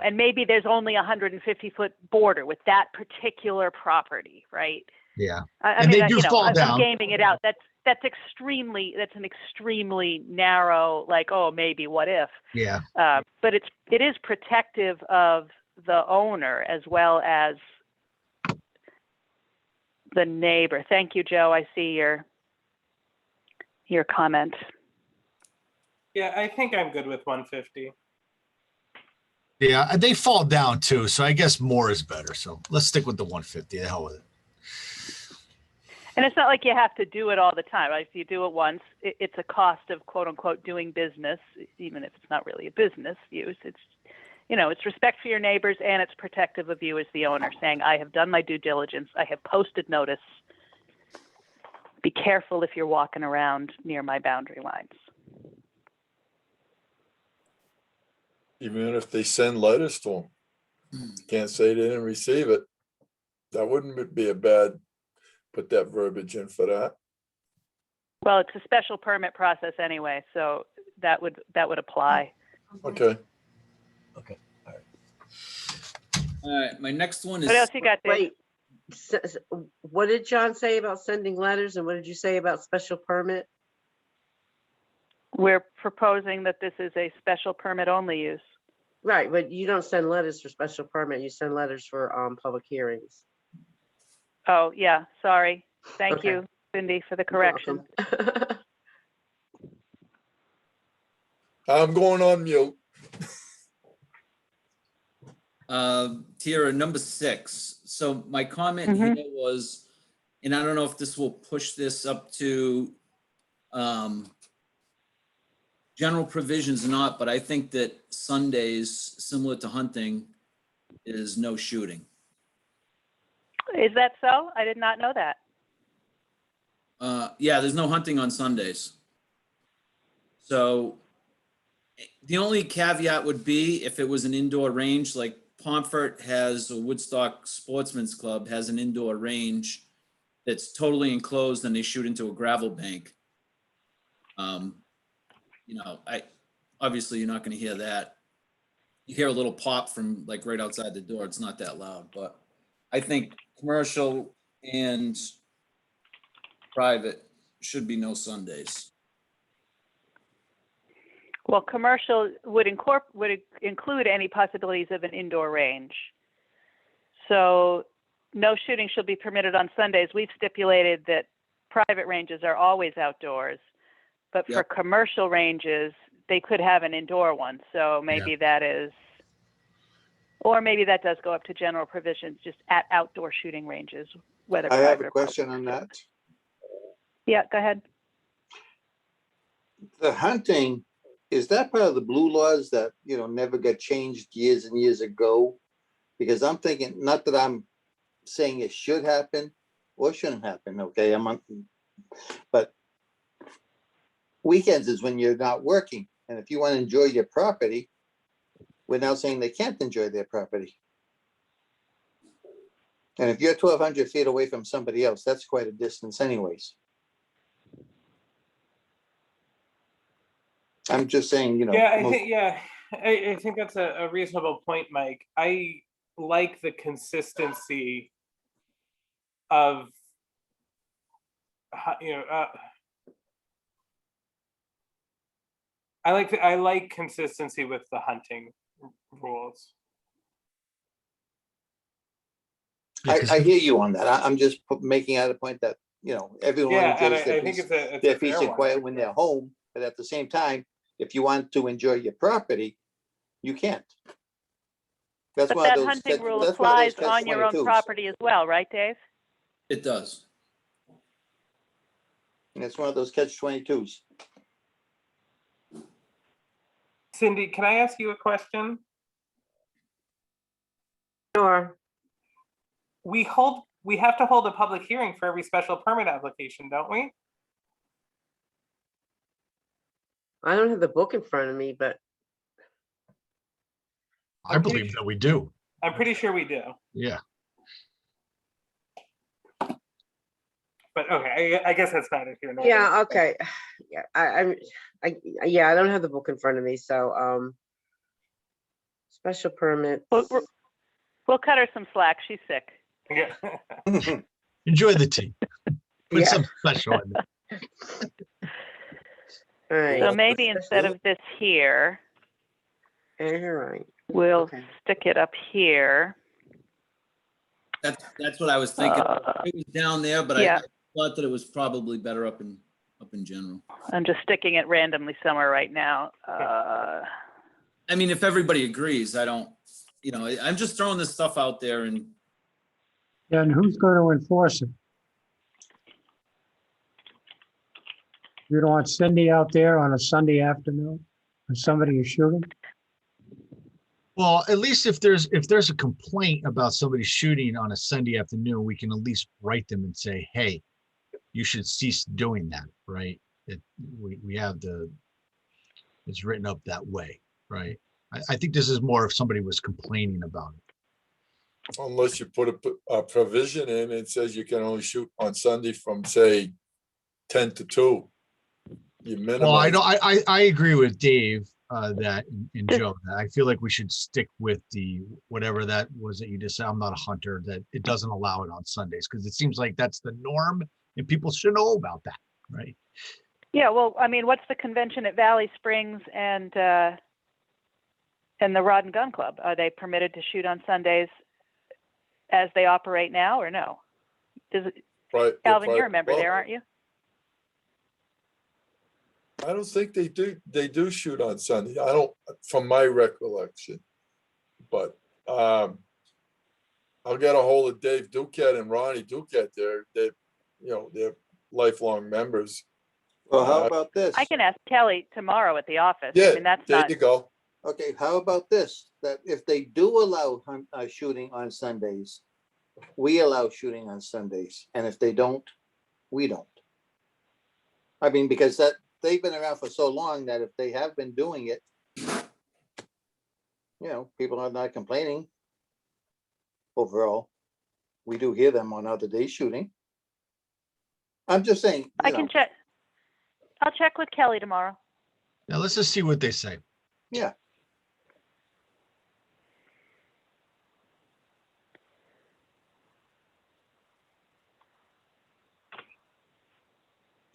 and maybe there's only a 150-foot border with that particular property, right? Yeah. I And mean, they do fall I'm down. gaming it out. That's an extremely narrow, like, oh, maybe, what if? Yeah. But it is protective of the owner as well as the neighbor. Thank you, Joe. I see your comment. Yeah, I think I'm good with 150. Yeah. They fall down too. So I guess more is better. So let's stick with the 150. The hell with it. And it's not like you have to do it all the time. If you do it once, it's a cost of quote unquote doing business, even if it's not really a business use. It's respect for your neighbors and it's protective of you as the owner, saying, I have done my due diligence. I have posted notice. Be careful if you're walking around near my boundary lines. Even if they send letters to them, can't say they didn't receive it. That wouldn't be a bad, put that verbiage in for that. Well, it's a special permit process anyway, so that would apply. Okay. Okay. All right. all right, my next one What is, else you got, Dave? Wait, what did John say about sending letters and what did you say about special permit? We're proposing that this is a special permit only use. Right, but you don't send letters for special permit. You send letters for public hearings. Oh, yeah, sorry. Thank Okay. you, Cindy, for the You're correction. welcome. I'm going on mute. Tiara, number 6. So my comment Mhm. here was, and I don't know if this will push this up to general provisions or not, but I think that Sundays, similar to hunting, is no shooting. Is that so? I did not know that. Yeah, there's no hunting on Sundays. So the only caveat would be if it was an indoor range, like Pomfret has, or Woodstock Sportsman's Club has an indoor range that's totally enclosed and they shoot into a gravel bank. Obviously you're not going to hear that. You hear a little pop from like right outside the door. It's not that loud, but I think commercial and private should be no Sundays. Well, commercial would include any possibilities of an indoor range. So no shooting shall be permitted on Sundays. We've stipulated that private ranges are always outdoors, but for Yep. commercial ranges, they could have an indoor one. So maybe that is, or maybe that does go up to general provisions just at outdoor shooting ranges, whether I have private a or question public. on that. Yeah, go ahead. The hunting, is that part of the blue laws that, never got changed years and years ago? Because I'm thinking, not that I'm saying it should happen or shouldn't happen, okay? But weekends is when you're not working. And if you want to enjoy your property, we're now saying they can't enjoy their property. And if you're 1,200 feet away from somebody else, that's quite a distance anyways. I'm just saying, you know. Yeah, I most- think, I think that's a reasonable point, Mike. I like the consistency of, you know, I like consistency with the hunting rules. Yeah, 'cause I hear you on that. I'm just making out a point that, you know, everyone Yeah, and enjoys I think it's a their peace fair and one. quiet when they're home, but at the same time, if you want to enjoy your property, you can't. That's But why that those, hunting rule that's why those applies on your own catch-22s. property as well, right, Dave? It does. And it's one of those catch-22s. Cindy, can I ask you a question? Sure. We have to hold a public hearing for every special permit application, don't we? I don't have the book in front of me, but I believe that we do. I'm pretty sure we do. Yeah. But okay, I guess that's neither here nor there. yeah, okay. Yeah, yeah, I don't have the book in front of me, so, special permit. We'll cut her some slack. She's sick. Yeah. Enjoy the tea. Put Yeah. some special in it. All right, So maybe instead of this here, yeah, you're right. we'll Okay. stick it up here. That's what I was thinking. It was down there, but I yeah. thought that it was probably better up in general. I'm just sticking it randomly somewhere right now. I mean, if everybody agrees, I don't, you know, I'm just throwing this stuff out there and And who's going to enforce it? You don't want Cindy out there on a Sunday afternoon when somebody is shooting? Well, at least if there's a complaint about somebody shooting on a Sunday afternoon, we can at least write them and say, hey, you should cease doing that, right? We have it's written up that way, right? I think this is more if somebody was complaining about it. Unless you put a provision in, it says you can only shoot on Sunday from, say, 10 to 2. You minimize. Well, I agree with Dave that and Joe, that I feel like we should stick with the whatever that was that you just said. I'm not a hunter, that it doesn't allow it on Sundays, because it seems like that's the norm and people should know about that, right? Yeah, well, I mean, what's the convention at Valley Springs and the Rod and Gun Club? Are they permitted to shoot on Sundays as they operate now, or no? Right. Calvin, you're a member there, aren't you? I don't think they do. They do shoot on Sunday. I don't, from my recollection. But I'll get a hold of Dave Duquette and Ronnie Duquette. They're lifelong members. Well, how about this? I can ask Kelly tomorrow at the office. Yeah, I mean, that's there not, you go. Okay, how about this? That if they do allow shooting on Sundays, we allow shooting on Sundays, and if they don't, we don't. I mean, because they've been around for so long that if they have been doing it, people are not complaining. Overall, we do hear them on other days shooting. I'm just saying. I can check. I'll check with Kelly tomorrow. Now let's just see what they say. Yeah.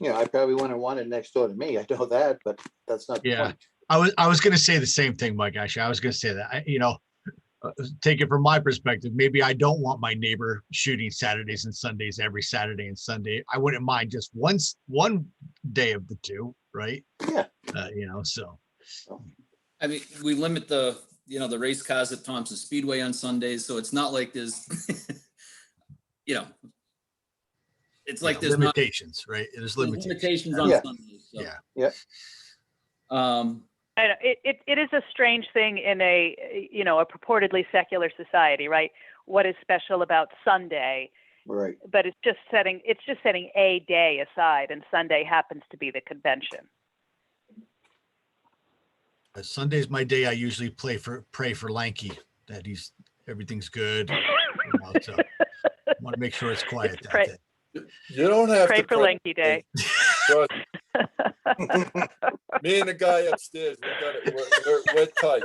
I probably wouldn't want it next door to me. I know that, but that's not the Yeah. point. I was going to say the same thing, Mike. Actually, I was going to say that. Take it from my perspective. Maybe I don't want my neighbor shooting Saturdays and Sundays every Saturday and Sunday. I wouldn't mind just one day of the two, right? Yeah. So. I mean, we limit the race cars at Thompson Speedway on Sundays, so it's not like there's, it's like there's not limitations, right? There's limitations on Yeah. Sundays. So. Yeah. Yeah. I know, it is a strange thing in a purportedly secular society, right? What is special about Sunday? Right. But it's just setting a day aside, and Sunday happens to be the convention. Sunday's my day. I usually pray for Lanky that everything's good. So I want to make sure it's quiet that day. You don't have Pray to for Lanky Day. Trust Me and the guy upstairs, we're tight.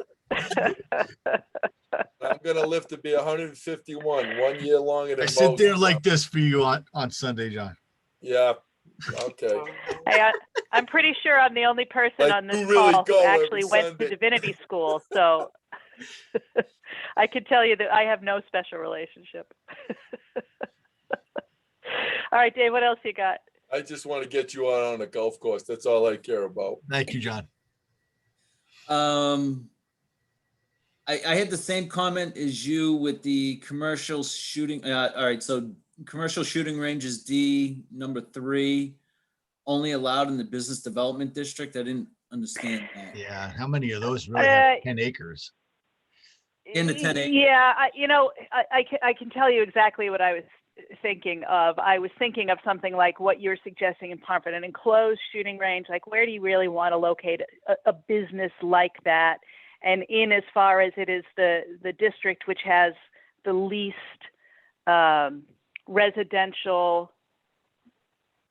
I'm gonna live to be 151, 1 year longer than I sit there most. like this for you on Sunday, John. Yeah, okay. Hey, I'm pretty sure I'm the only person Like, on this you really call who go every actually went to Sunday. divinity school, so I could tell you that I have no special relationship. All right, Dave, what else you got? I just want to get you out on the golf course. That's all I care about. Thank you, John. I had the same comment as you with the commercial shooting. All right, so commercial shooting range is D, number 3, only allowed in the business development district. I didn't understand that. Yeah, how many of those really have 10 acres? In the 10 acre. Yeah, I can tell you exactly what I was thinking of. I was thinking of something like what you're suggesting in Pomfret, an enclosed shooting range. Like, where do you really want to locate a business like that? And in as far as it is the district which has the least residential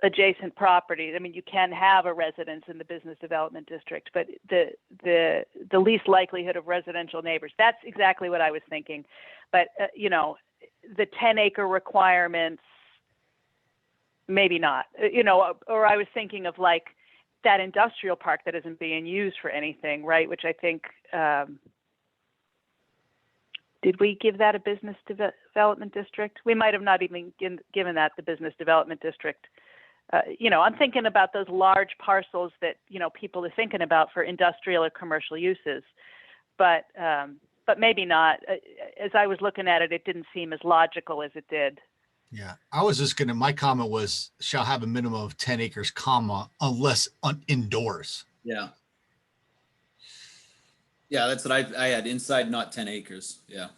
adjacent properties. I mean, you can have a residence in the business development district, but the least likelihood of residential neighbors. That's exactly what I was thinking. But you know, the 10-acre requirements, maybe not. You know, or I was thinking of like that industrial park that isn't being used for anything, right? Which I think, did we give that a business development district? We might have not even given that the business development district. You know, I'm thinking about those large parcels that, you know, people are thinking about for industrial or commercial uses, but maybe not. As I was looking at it, it didn't seem as logical as it did. Yeah, I was just my comment was, shall have a minimum of 10 acres, comma, unless indoors. Yeah. Yeah, that's what I had. Inside, not 10 acres. Yeah.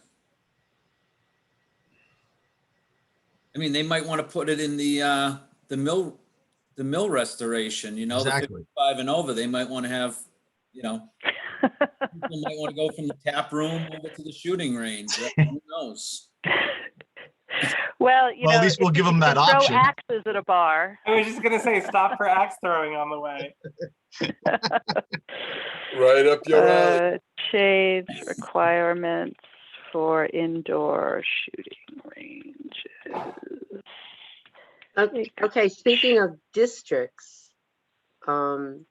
I mean, they might want to put it in the mill restoration, you know, Exactly. the 55 and over. They might want to have, you know, people might want to go from the tap room over to the shooting range. Who knows? Well, you Well, know, at least we'll give them you that can throw option. axes at a bar. I was just gonna say, stop for axe throwing on the way. Right up your alley. Shades requirements for indoor shooting ranges. Okay, speaking of districts, so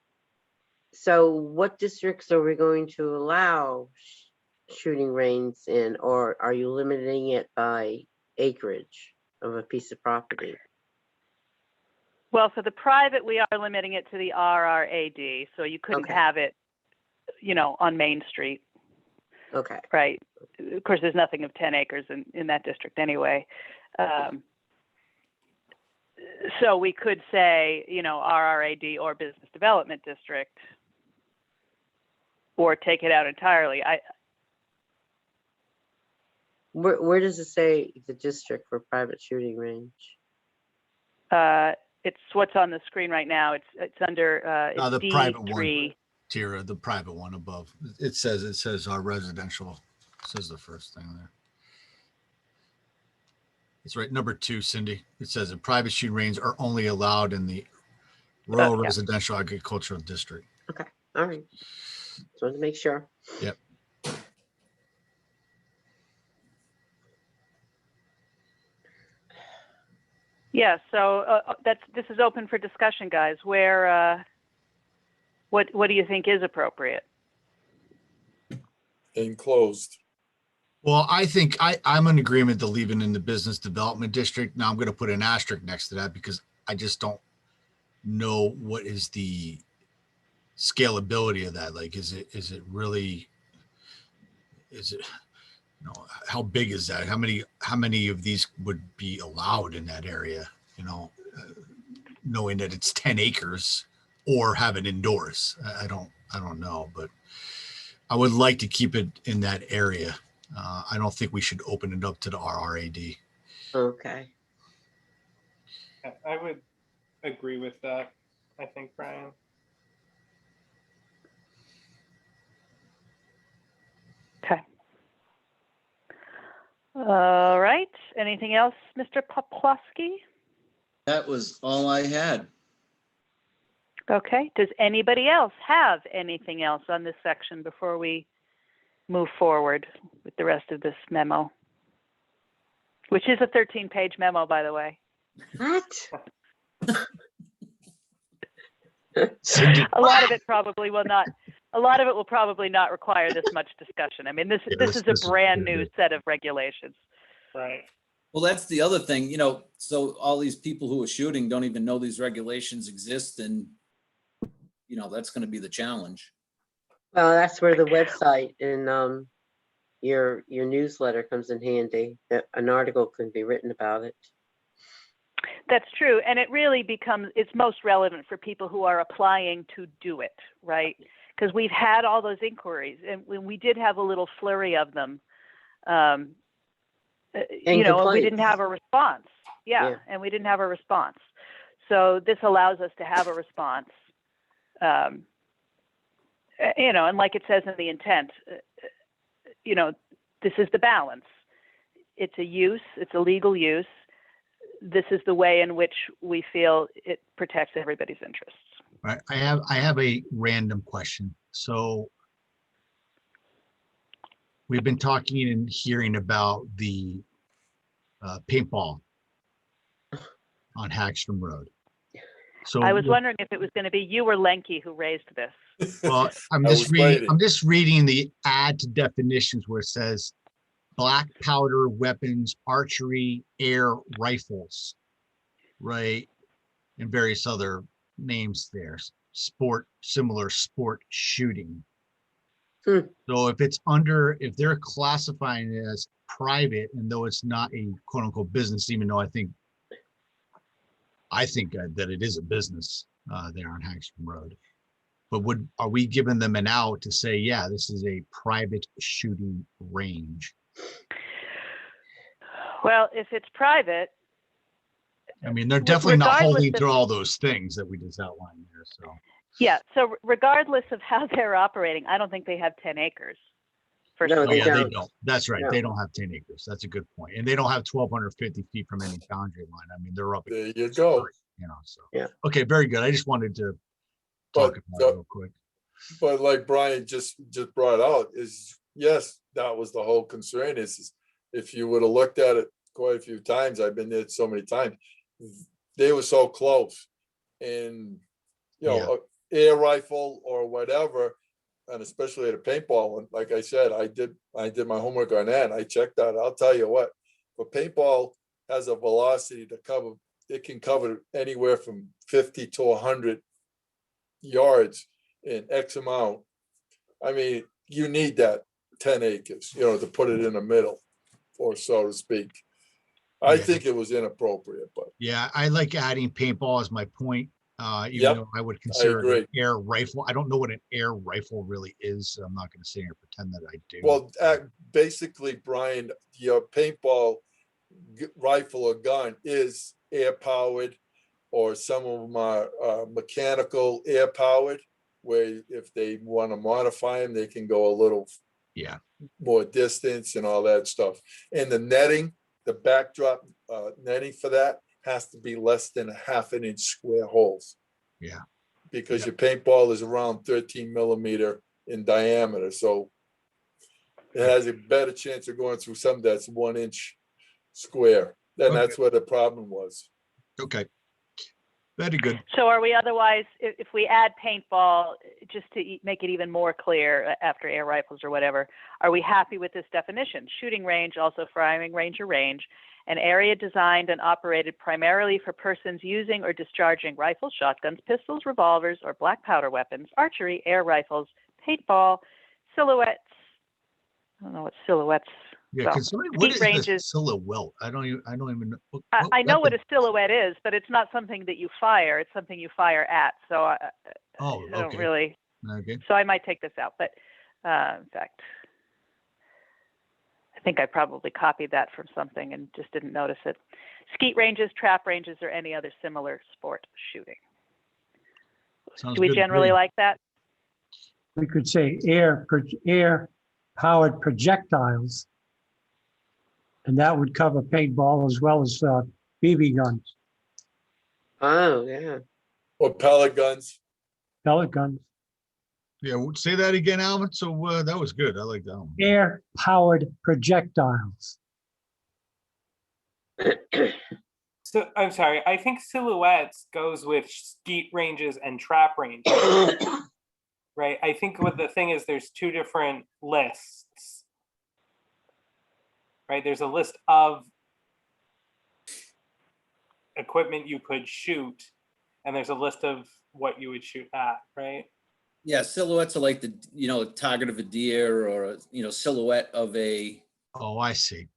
what districts are we going to allow shooting ranges in, or are you limiting it by acreage of a piece of property? Well, for the private, we are limiting it to the RRAD, so you couldn't Okay. have it, you know, on Main Street, Okay, right? Of course, there's nothing of 10 acres in that district anyway. So we could say, you know, RRAD or business development district, or take it out entirely. where does it say the district for private shooting range? It's what's on the screen right now. It's under No, the it's private D3. one. Tira, the private one above. It says our residential. It says the first thing there. It's right, number 2, Cindy. It says the private shooting ranges are only allowed in the rural yeah. residential agricultural district. Okay, all right. Just wanted to make sure. Yep. Yeah, so this is open for discussion, guys. Where, what do you think is appropriate? Enclosed. Well, I think I'm in agreement to leave it in the business development district. Now I'm going to put an asterisk next to that because I just don't know what is the scalability of that. Like, is it really, you know, how big is that? How many of these would be allowed in that area? You know, knowing that it's 10 acres or have it indoors. I don't know, but I would like to keep it in that area. I don't think we should open it up to the RRAD. Okay. I would agree with that. I think, Brian. Okay. All right. Anything else, Mr. Poplawski? That was all I had. Okay, does anybody else have anything else on this section before we move forward with the rest of this memo? Which is a 13-page memo, by the way. What? Cindy, A lot of it probably will not, a lot of it will probably not require this much discussion. I mean, this Yeah, is this a is brand very new good. set of regulations. Right. Well, that's the other thing, you know, so all these people who are shooting don't even know these regulations exist, and, you know, that's gonna be the challenge. Well, that's where the website and your newsletter comes in handy. An article can be written about it. That's true. And it really becomes, it's most relevant for people who are applying to do it, right? Because we've had all those inquiries and we did have a little flurry of them. You know, and we didn't have a response. Yeah, and we didn't have a response. So this allows us to have a response. You know, and like it says in the intent, you know, this is the balance. It's a use, it's a legal use. This is the way in which we feel it protects everybody's interests. Right. I have a random question. So we've been talking and hearing about the paintball on Hagstrom Road. So I was wondering if it was going to be you or Lenke who raised this. well, I'm I just was reading. waiting. I'm just reading the add to definitions where it says black powder weapons, archery, air rifles, right, and various other names there. Sport, similar sport shooting. So if it's under, if they're classifying it as private, and though it's not a quote unquote business, even though I think that it is a business there on Hagstrom Road. But are we giving them an out to say, yeah, this is a private shooting range? Well, if it's private, I mean, they're definitely not regardless holding of- to all those things that we just outlined there. So yeah. So regardless of how they're operating, I don't think they have 10 acres. First No, of oh, all. yeah, they don't. don't. That's right. No. They don't have 10 acres. That's a good point. And they don't have 1,250 feet from any boundary line. I mean, they're up. There you against go. three, you know, so. Yeah. Okay, very good. I just wanted to talk But about it real quick. But like Brian just brought out is, yes, that was the whole concern is if you would have looked at it quite a few times, I've been there so many times, they were so close. And, you know, a air rifle or whatever, and especially at a paintball, and like I said, I did my homework on that. I checked that. I'll tell you what, but paintball has a velocity to cover, it can cover anywhere from 50 to 100 yards in X amount. I mean, you need that 10 acres, you know, to put it in the middle, or so to speak. I Yeah. think it was inappropriate, but Yeah, I like adding paintball as my point. Even Yep, though I would consider it agree. an air rifle. I don't know what an air rifle really is. So I'm not going to sit here and pretend that I do. well, basically, Brian, your paintball rifle or gun is air powered, or some of them are mechanical air powered, where if they want to modify them, they can go a little Yeah. more distance and all that stuff. And the netting, the backdrop netting for that has to be less than a half an inch square holes. Yeah. Because Yeah. your paintball is around 13 millimeter in diameter. So it has a better chance of going through something that's 1 inch square. Then that's where the problem was. Okay. Very good. So are we otherwise, if we add paintball, just to make it even more clear after air rifles or whatever, are we happy with this definition? Shooting range, also firing range or range, an area designed and operated primarily for persons using or discharging rifles, shotguns, pistols, revolvers, or black powder weapons, archery, air rifles, paintball, silhouettes. I don't know what silhouettes. Yeah. Well, Can somebody, what skeet is ranges. this silhouette? I don't even know. I know what weapon- a silhouette is, but it's not something that you fire. It's something you fire at. So I Oh, don't okay. really. Okay. So I might take this out. But in fact, I think I probably copied that from something and just didn't notice it. Skeet ranges, trap ranges, or any other similar sport shooting. Sounds Do we good to generally me. like that? We could say air powered projectiles. And that would cover paintball as well as BB guns. Oh, yeah. Or pellet guns. pellet guns, Yeah, say that again, Alvin. So that was good. I like that one. air-powered projectiles. So I'm sorry, I think silhouettes goes with skeet ranges and trap ranges, right? I think what the thing is, there's two different lists, right? There's a list of equipment you could shoot, and there's a list of what you would shoot at, right? Yeah, silhouettes are like the, target of a deer or, silhouette of a, Oh, I see.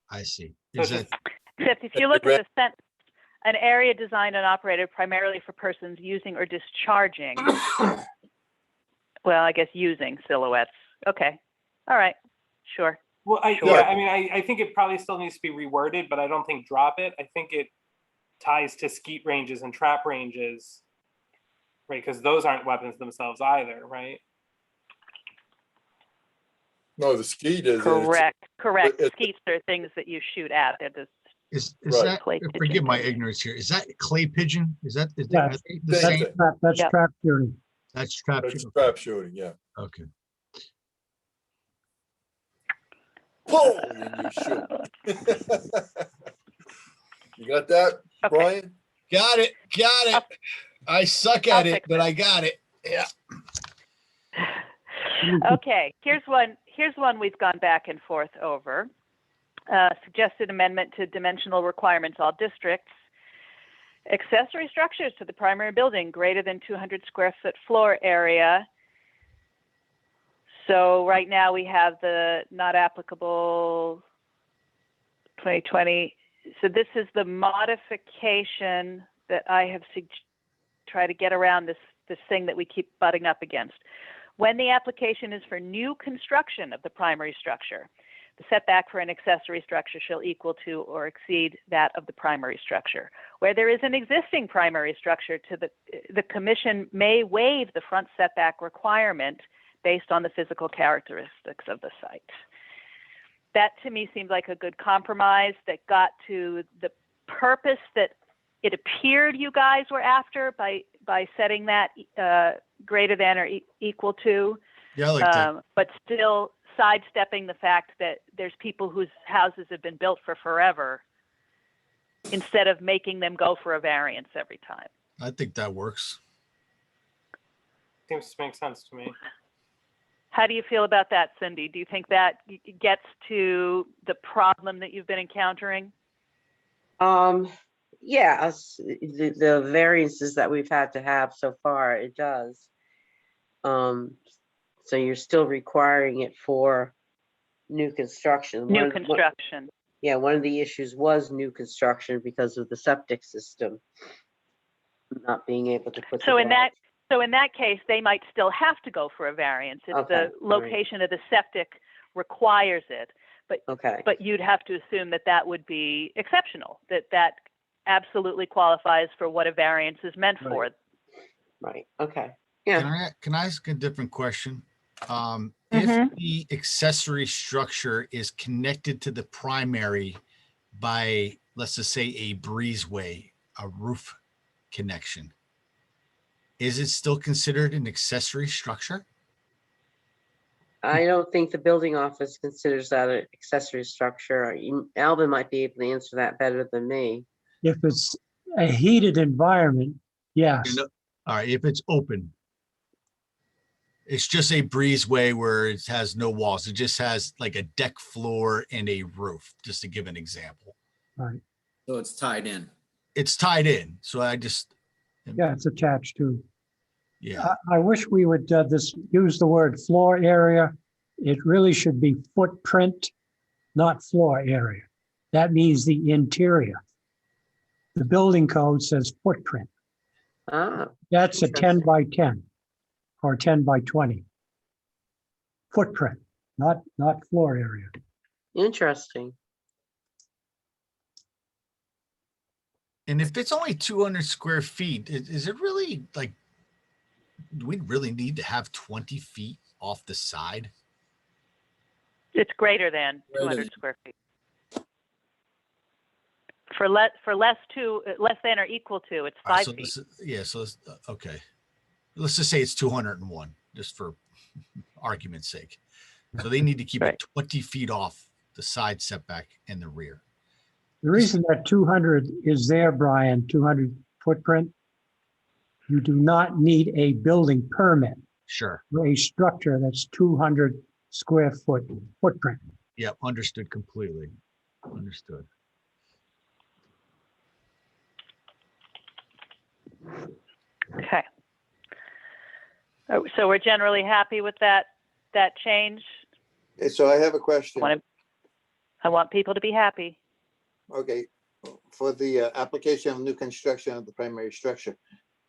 I see. So Is it's that Except if you look at the sentence, an area designed and operated primarily for persons using or discharging. Well, I guess using silhouettes. Okay. All right. Sure. Well, Sure. yeah, I mean, I think it probably still needs to be reworded, but I don't think drop it. I think it ties to skeet ranges and trap ranges, right? Because those aren't weapons themselves either, right? No, the skeet is. Correct. it's- Skeets are things that you shoot at. They're just is Right. that, Clay forgive pigeon my thing. ignorance here. Is that clay pigeon? Is that Yeah. are they the Same same? thing. That's Yep. trap shooting. That's trap It's shooting. trap shooting, yeah. Okay. Pull and you shoot. You got that, Okay. Brian? Got it. I suck I'll at it, fix but it. I got it. Yeah. Okay, here's one we've gone back and forth over. Suggested amendment to dimensional requirements, all districts. Accessory structures to the primary building greater than 200 square foot floor area. So right now we have the not applicable 2020. So this is the modification that I have try to get around this thing that we keep butting up against. When the application is for new construction of the primary structure, the setback for an accessory structure shall equal to or exceed that of the primary structure. Where there is an existing primary structure, the commission may waive the front setback requirement based on the physical characteristics of the site. That to me seemed like a good compromise that got to the purpose that it appeared you guys were after by setting that greater than or equal to. Yeah, I like that. But still sidestepping the fact that there's people whose houses have been built for forever instead of making them go for a variance every time. I think that works. Seems to make sense to me. How do you feel about that, Cindy? Do you think that gets to the problem that you've been encountering? Yeah, the variances that we've had to have so far, it does. So you're still requiring it for new construction. New construction. Yeah, one of the issues was new construction because of the septic system not being able to put. So in that case, they might still have to go for a variance if Okay, the all right. location of the septic requires it. Okay, But you'd have to assume that would be exceptional, that absolutely qualifies for what a variance is meant for. right, okay, yeah. Can I ask a different question? Mhm. If the accessory structure is connected to the primary by, let's just say, a breezeway, a roof connection, is it still considered an accessory structure? I don't think the building office considers that an accessory structure. Alvin might be able to answer that better than me. If it's a heated environment, yes. All right, if it's open, it's just a breezeway where it has no walls. It just has like a deck floor and a roof, just to give an example. Right. so it's tied in. It's tied in. So I just, Yeah, it's attached to. yeah. I wish we would use the word floor area. It really should be footprint, not floor area. That means the interior. The building code says footprint. Ah, That's a 10 Interesting. by 10 or 10 by 20. Footprint, not floor area. interesting. And if it's only 200 square feet, is it really like, do we really need to have 20 feet off the side? It's greater than Greater 200 than. square feet. For less than or equal to, it's 5 So feet. this is, yeah, so it's, okay. let's just say it's 201, just for argument's sake. So they need to keep Right. it 20 feet off the side setback and the rear. The reason that 200 is there, Brian, 200 footprint, you do not need a building permit Sure. for a structure that's 200 square foot footprint. Yep. Understood completely. Understood. Okay. Oh, so we're generally happy with that change? So I have a question. I want people to be happy. Okay, for the application of new construction of the primary structure.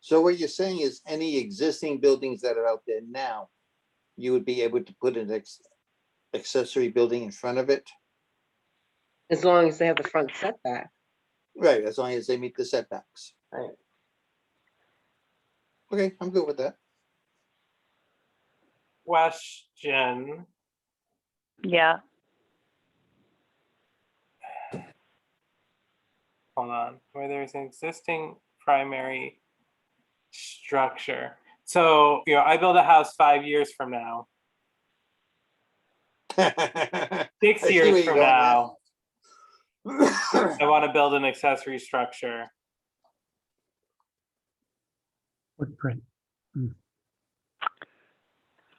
So what you're saying is any existing buildings that are out there now, you would be able to put an accessory building in front of it? As long as they have the front setback. Right, as long as they meet the setbacks. Right. Okay, I'm good with that. Question. Yeah. Hold on. Where there's an existing primary structure. So, I build a house 5 years from now, 6 I see where years you're from going now, now. I want to build an accessory structure. Footprint.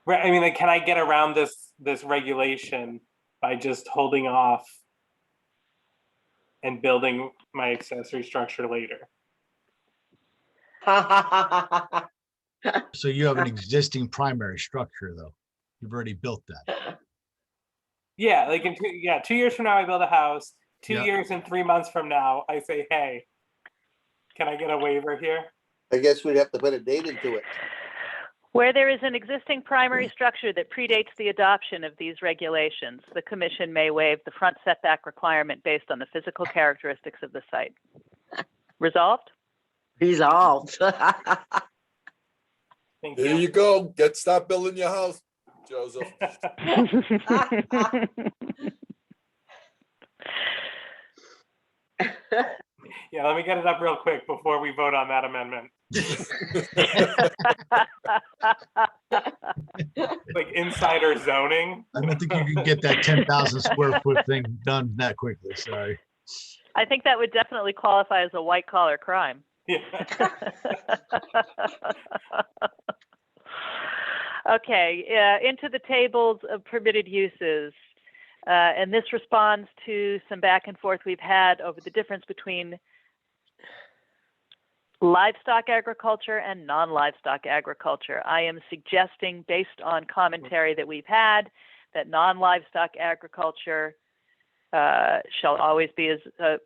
Right. I mean, like, can I get around this regulation by just holding off and building my accessory structure later? So you have an existing primary structure, though. You've already built that. Yeah, like 2 years from now, I build a house. 2 Yeah. years and 3 months from now, I say, hey, can I get a waiver here? I guess we'd have to put a date into it. Where there is an existing primary structure that predates the adoption of these regulations, the commission may waive the front setback requirement based on the physical characteristics of the site. Resolved? Resolved. Thank There you go. Stop building your house, Joseph. Yeah, let me get it up real quick before we vote on that amendment. Like insider zoning. I don't think you can get that 10,000 square foot thing done that quickly. Sorry. I think that would definitely qualify as a white collar crime. Yeah. Okay, into the tables of permitted uses. And this responds to some back and forth we've had over the difference between livestock agriculture and non-livestock agriculture. I am suggesting, based on commentary that we've had, that non-livestock agriculture shall always be a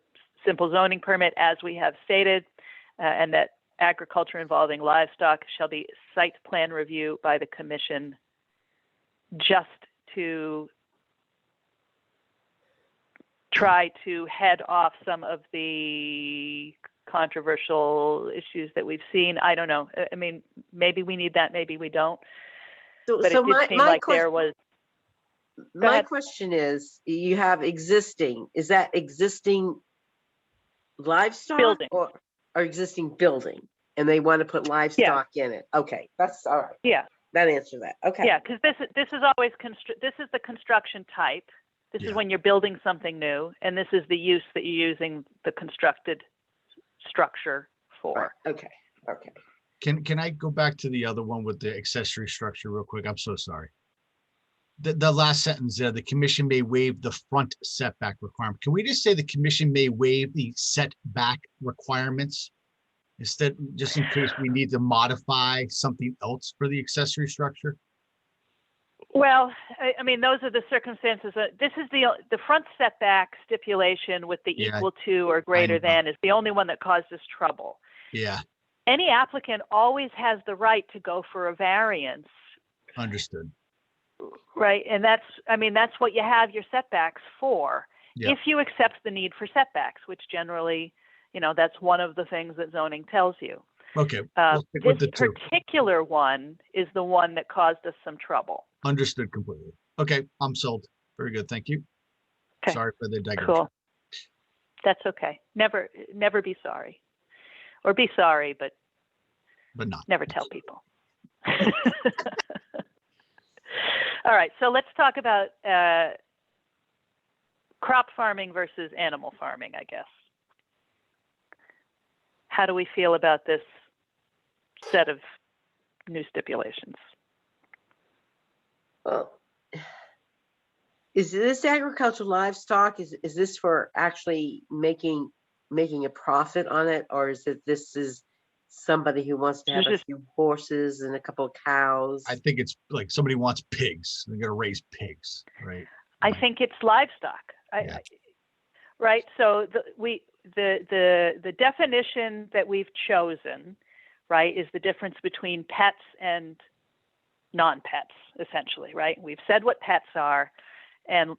simple zoning permit, as we have stated, and that agriculture involving livestock shall be site plan review by the commission, just to try to head off some of the controversial issues that we've seen. I don't know. I mean, maybe we need that, maybe we don't. So, But it did seem like there was. my ahead. question is, you have existing, is that existing livestock Building. or existing building? And they want to put livestock in it? Okay, that's all right. Yeah. That answers that. Okay. Yeah, because this is always this is the construction type. This Yeah. is when you're building something new, and this is the use that you're using the constructed structure for. Right. Okay. Okay. Can I go back to the other one with the accessory structure real quick? I'm so sorry. The last sentence there, the commission may waive the front setback requirement. Can we just say the commission may waive the setback requirements? Instead, just in case we need to modify something else for the accessory structure? Well, I mean, those are the circumstances. This is the front setback stipulation with the Yeah, equal to or greater know. than is the only one that caused us trouble. Yeah, Any applicant always has the right to go for a variance, understood. right? And that's what you have your setbacks for. Yeah. If you accept the need for setbacks, which generally, that's one of the things that zoning tells you. Okay, we'll stick with This the two. particular one is the one that caused us some trouble. Understood completely. Okay, I'm sold. Very good, thank you. Okay. Sorry for the digression. Cool. That's okay. Never be sorry. Or be sorry, but But not. never tell people. All right, so let's talk about crop farming versus animal farming, I guess. How do we feel about this set of new stipulations? Well, is this agricultural livestock? Is this for actually making a profit on it, or is it this is somebody who wants to have a few horses and a couple of cows? I think it's like somebody wants pigs. They're gonna raise pigs, right? I think it's livestock. Yeah. Right. So the definition that we've chosen, right, is the difference between pets and non-pets, essentially, right? We've said what pets are, and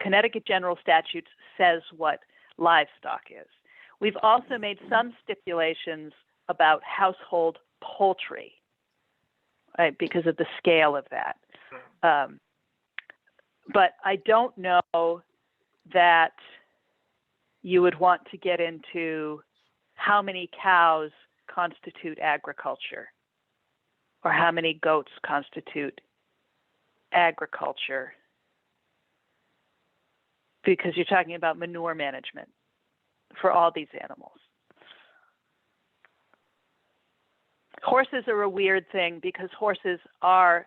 Connecticut General Statutes says what livestock is. We've also made some stipulations about household poultry, right, because of the scale of that. But I don't know that you would want to get into how many cows constitute agriculture or how many goats constitute agriculture, because you're talking about manure management for all these animals. Horses are a weird thing because horses are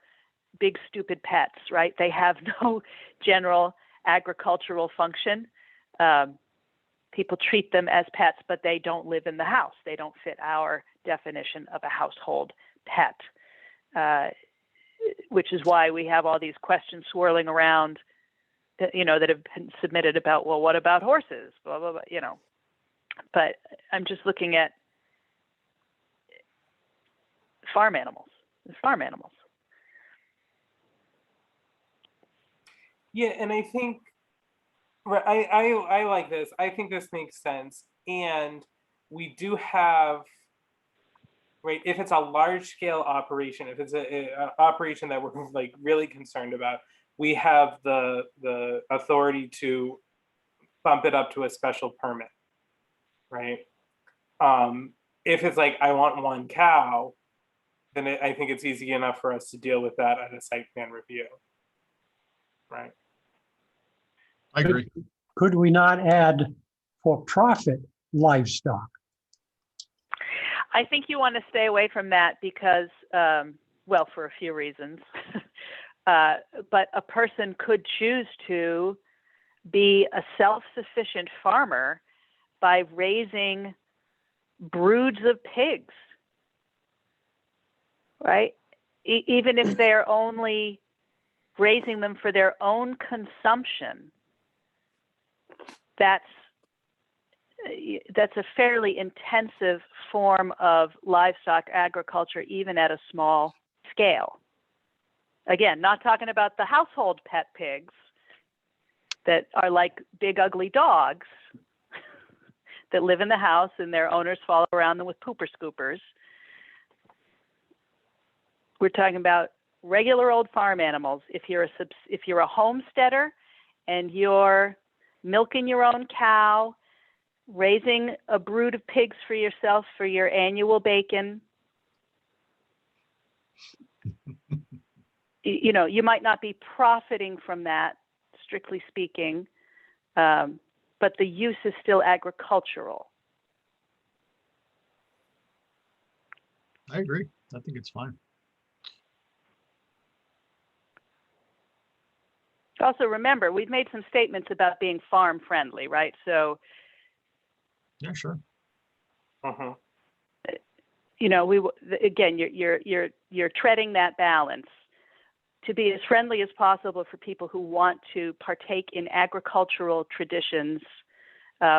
big, stupid pets, right? They have no general agricultural function. People treat them as pets, but they don't live in the house. They don't fit our definition of a household pet, which is why we have all these questions swirling around, that have been submitted about, well, what about horses? Blah, blah, blah, But I'm just looking at farm animals. Farm animals. Yeah, and I think I like this. I think this makes sense. And we do have, right, if it's a large scale operation, if it's an operation that we're like really concerned about, we have the authority to bump it up to a special permit, right? If it's like, I want one cow, then I think it's easy enough for us to deal with that at a site plan review, right? I agree. Could we not add for profit livestock? I think you want to stay away from that because, well, for a few reasons. But a person could choose to be a self-sufficient farmer by raising broods of pigs, right? Even if they're only raising them for their own consumption, that's a fairly intensive form of livestock agriculture, even at a small scale. Again, not talking about the household pet pigs that are like big ugly dogs that live in the house and their owners follow around them with pooper scoopers. We're talking about regular old farm animals. If you're a homesteader and you're milking your own cow, raising a brood of pigs for yourself for your annual bacon, you might not be profiting from that, strictly speaking, but the use is still agricultural. I agree. I think it's fine. Also, remember, we've made some statements about being farm friendly, right? So, Yeah, sure. Uh-huh. Again, you're treading that balance to be as friendly as possible for people who want to partake in agricultural traditions,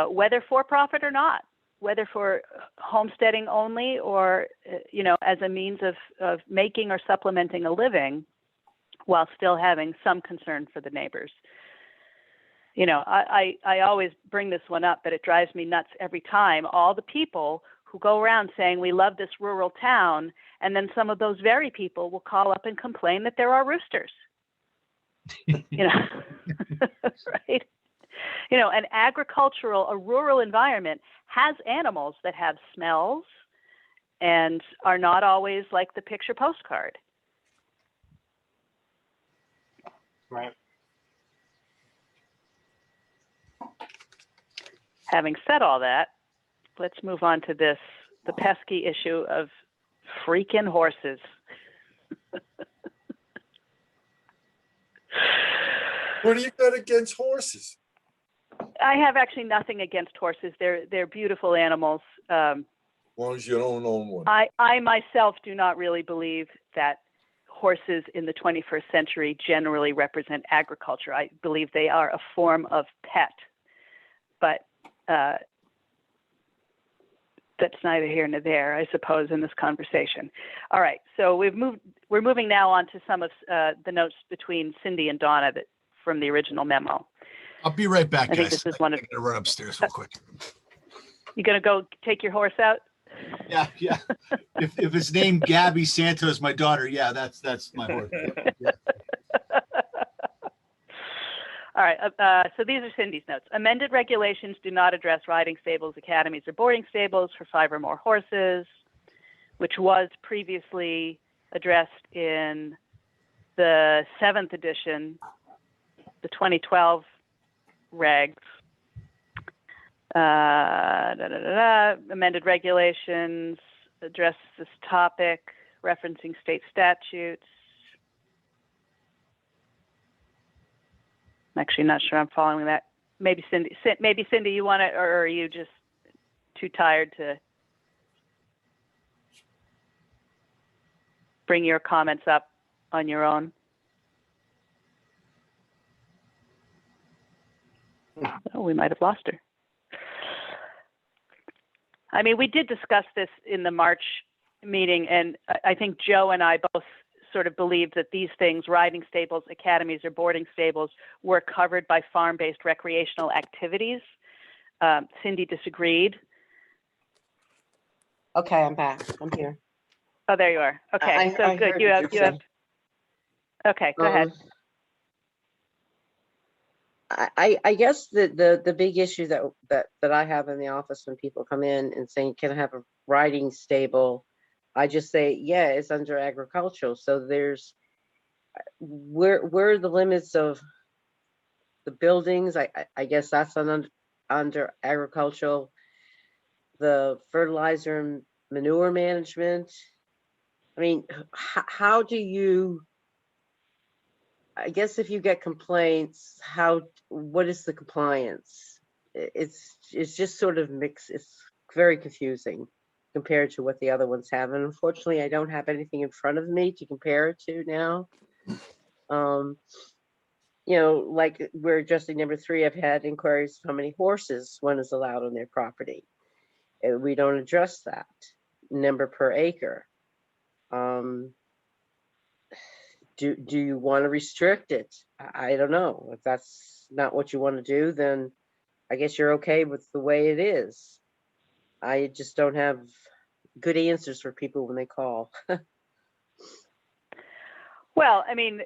whether for profit or not, whether for homesteading only or, as a means of making or supplementing a living while still having some concern for the neighbors. I always bring this one up, but it drives me nuts every time. All the people who go around saying we love this rural town, and then some of those very people will call up and complain that there are roosters. Right? A rural environment has animals that have smells and are not always like the picture postcard. Right. Having said all that, let's move on to the pesky issue of freaking horses. What do you got against horses? I have actually nothing against horses. They're beautiful animals. As long as you don't own one. I myself do not really believe that horses in the 21st century generally represent agriculture. I believe they are a form of pet, but that's neither here nor there, I suppose, in this conversation. All right, so we're moving now on to some of the notes between Cindy and Donna from the original memo. I'll be right back, I think guys. this is one of. I'm gonna run upstairs real quick. You gonna go take your horse out? Yeah. If it's named Gabby Santos, my daughter, yeah, that's my horse. Yeah. All right, so these are Cindy's notes. Amended regulations do not address riding stables, academies, or boarding stables for 5 or more horses, which was previously addressed in the 7th edition, the 2012 regs. Amended regulations address this topic, referencing state statutes. I'm actually not sure I'm following that. Maybe Cindy, you want it, or are you just too tired to bring your comments up on your own? Oh, we might have lost her. I mean, we did discuss this in the March meeting, and I think Joe and I both sort of believed that these things, riding stables, academies, or boarding stables, were covered by farm-based recreational activities. Cindy disagreed. Okay, I'm back. I'm here. Oh, there you are. Okay, so I good. heard You what have. you said. Okay, go ahead. I guess the big issue that I have in the office when people come in and saying, can I have a riding stable? I just say, yeah, it's under agricultural. So there's, where are the limits of the buildings? I guess that's under agricultural. The fertilizer and manure management. I mean, how do you, I guess if you get complaints, what is the compliance? It's just sort of mixed. It's very confusing compared to what the other ones have. And unfortunately, I don't have anything in front of me to compare it to now. You know, like we're adjusting number 3, I've had inquiries of how many horses one is allowed on their property. We don't address that number per acre. Do you want to restrict it? I don't know. If that's not what you want to do, then I guess you're okay with the way it is. I just don't have good answers for people when they call. Well, I mean,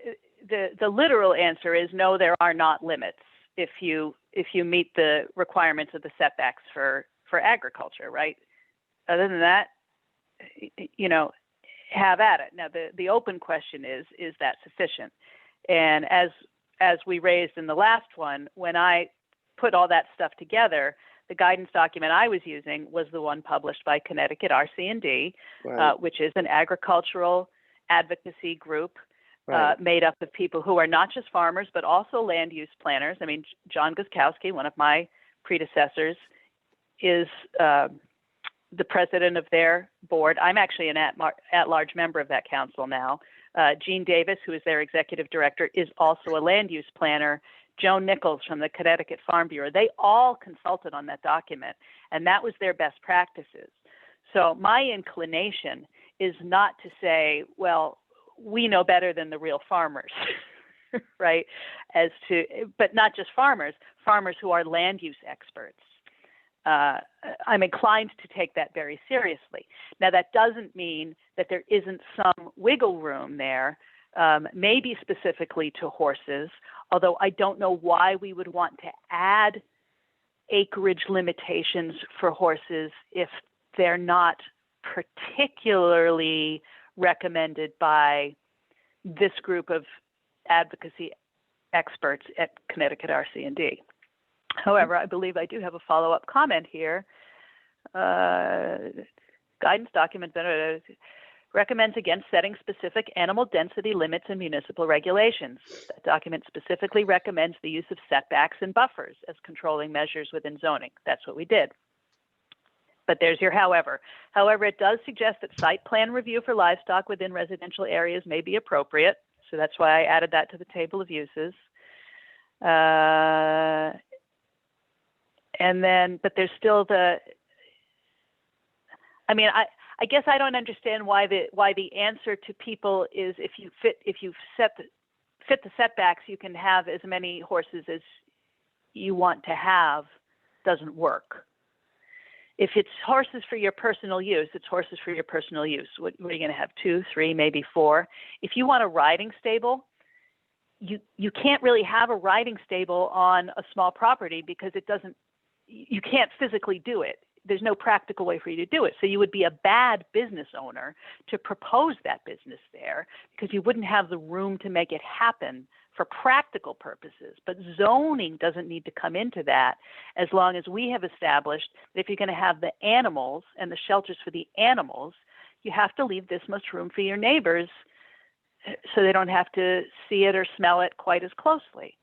the literal answer is no, there are not limits if you meet the requirements of the setbacks for agriculture, right? Other than that, you know, have at it. Now, the open question is that sufficient? And as we raised in the last one, when I put all that stuff together, the guidance document I was using was the one published by Connecticut RC&D, Right. which is an agricultural advocacy group Right. made up of people who are not just farmers, but also land use planners. I mean, John Guskowski, one of my predecessors, is the president of their board. I'm actually an at-large member of that council now. Gene Davis, who is their executive director, is also a land use planner. Joan Nichols from the Connecticut Farm Bureau. They all consulted on that document, and that was their best practices. So my inclination is not to say, well, we know better than the real farmers, right? But not just farmers who are land use experts. I'm inclined to take that very seriously. Now, that doesn't mean that there isn't some wiggle room there, maybe specifically to horses, although I don't know why we would want to add acreage limitations for horses if they're not particularly recommended by this group of advocacy experts at Connecticut RC&D. However, I believe I do have a follow-up comment here. Guidance document recommends against setting specific animal density limits in municipal regulations. That document specifically recommends the use of setbacks and buffers as controlling measures within zoning. That's what we did. But there's your however. However, it does suggest that site plan review for livestock within residential areas may be appropriate. So that's why I added that to the table of uses. And then, but there's still the, I mean, I guess I don't understand why the answer to people is if you fit the setbacks, you can have as many horses as you want to have, doesn't work. If it's horses for your personal use, it's horses for your personal use. What are you going to have? 2, 3, maybe 4? If you want a riding stable, you can't really have a riding stable on a small property because it doesn't, you can't physically do it. There's no practical way for you to do it. So you would be a bad business owner to propose that business there because you wouldn't have the room to make it happen for practical purposes. But zoning doesn't need to come into that as long as we have established that if you're going to have the animals and the shelters for the animals, you have to leave this much room for your neighbors so they don't have to see it or smell it quite as closely.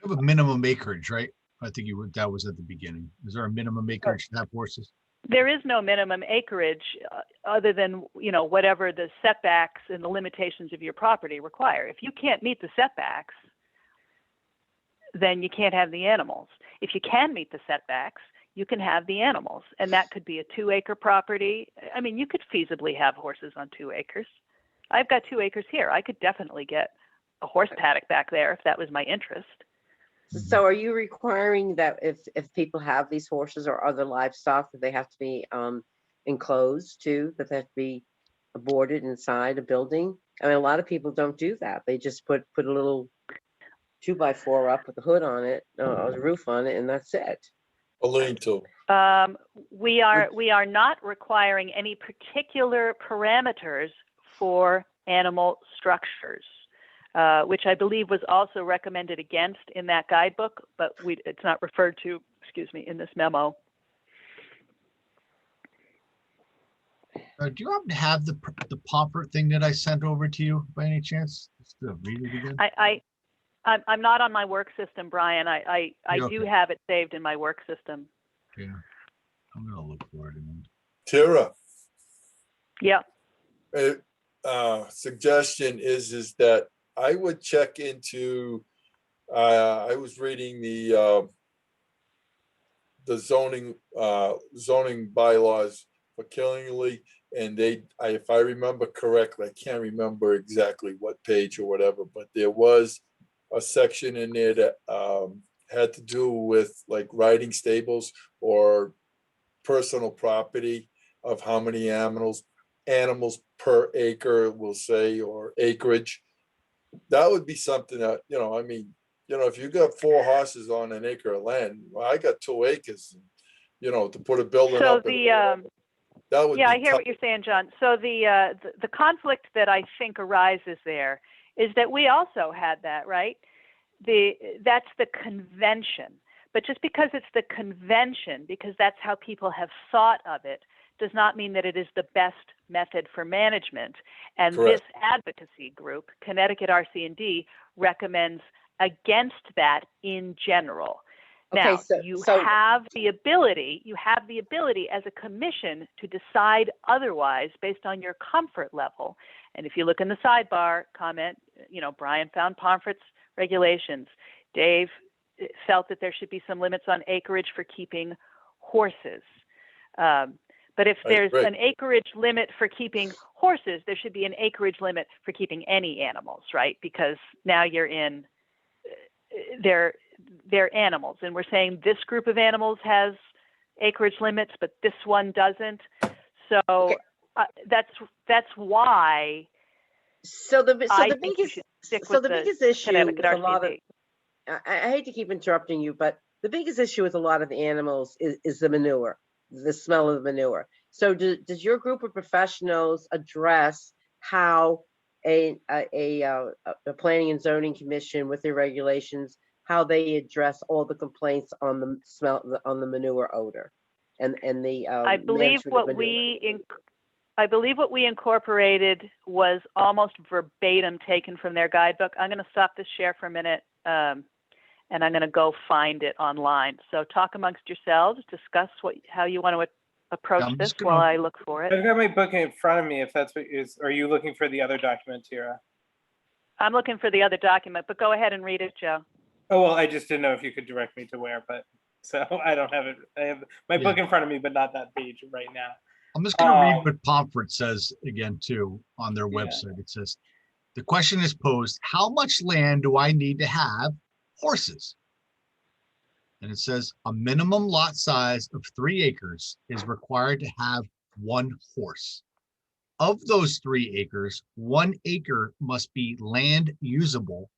You have a minimum acreage, right? I think that was at the beginning. Is there a minimum acreage to have horses? There is no minimum acreage other than, whatever the setbacks and the limitations of your property require. If you can't meet the setbacks, then you can't have the animals. If you can meet the setbacks, you can have the animals. And that could be a 2-acre property. I mean, you could feasibly have horses on 2 acres. I've got 2 acres here. I could definitely get a horse paddock back there if that was my interest. So are you requiring that if people have these horses or other livestock, that they have to be enclosed too, that they have to be boarded inside a building? I mean, a lot of people don't do that. They just put a little 2x4 up with a hood on it, or the roof on it, and that's it. A lean-to. We are not requiring any particular parameters for animal structures. Which I believe was also recommended against in that guidebook, but it's not referred to, in this memo. Do you happen to have the popper thing that I sent over to you by any chance? Just to read it again. I'm not on my work system, Brian. I do have it saved in my work system. Yeah, I'm gonna look for it again. Tara. Yeah. Suggestion is that I would check into, I was reading the zoning bylaws for Killingly, and if I remember correctly, I can't remember exactly what page or whatever, but there was a section in there that had to do with like riding stables or personal property of how many animals per acre, we'll say, or acreage. That would be something that, if you got 4 horses on an acre of land, well, I got 2 acres, to put a building So up. That would I hear what you're saying, John. So the conflict that I think arises there is that we also had that, right? That's the convention. But just because it's the convention, because that's how people have thought of it, does not mean that it is the best method for management. And Correct. This advocacy group, Connecticut RC&D, recommends against that in general. Now, you have the ability as a commission to decide otherwise based on your comfort level. And if you look in the sidebar comment, Brian found Pomfret's regulations. Dave felt that there should be some limits on acreage for keeping horses. But if there's an acreage limit for keeping horses, there should be an acreage limit for keeping any animals, right? Because now you're in, they're animals. And we're saying this group of animals has acreage limits, but this one doesn't. So that's why. So the biggest issue with a lot of, I hate to keep interrupting you, but the biggest issue with a lot of the animals is the manure, the smell of the manure. So does your group of professionals address how the Planning and Zoning Commission with their regulations, how they address all the complaints on the smell, on the manure odor and the I believe management of what manure? I believe what we incorporated was almost verbatim taken from their guidebook. I'm going to stop this share for a minute, and I'm going to go find it online. So talk amongst yourselves, discuss how you want to approach I'm this just gonna- while I look for it. I've got my book in front of me, if that's what is, are you looking for the other document, Tira? I'm looking for the other document, but go ahead and read it, Joe. Oh, well, I just didn't know if you could direct me to where, but, so I don't have it. I have my book in front of me, but not that page right now. I'm just gonna read what Pomfret says again too on their Yeah. website. It says, the question is posed, how much land do I need to have horses? And it says a minimum lot size of 3 acres is required to have 1 horse. Of those 3 acres, 1 acre must be land usable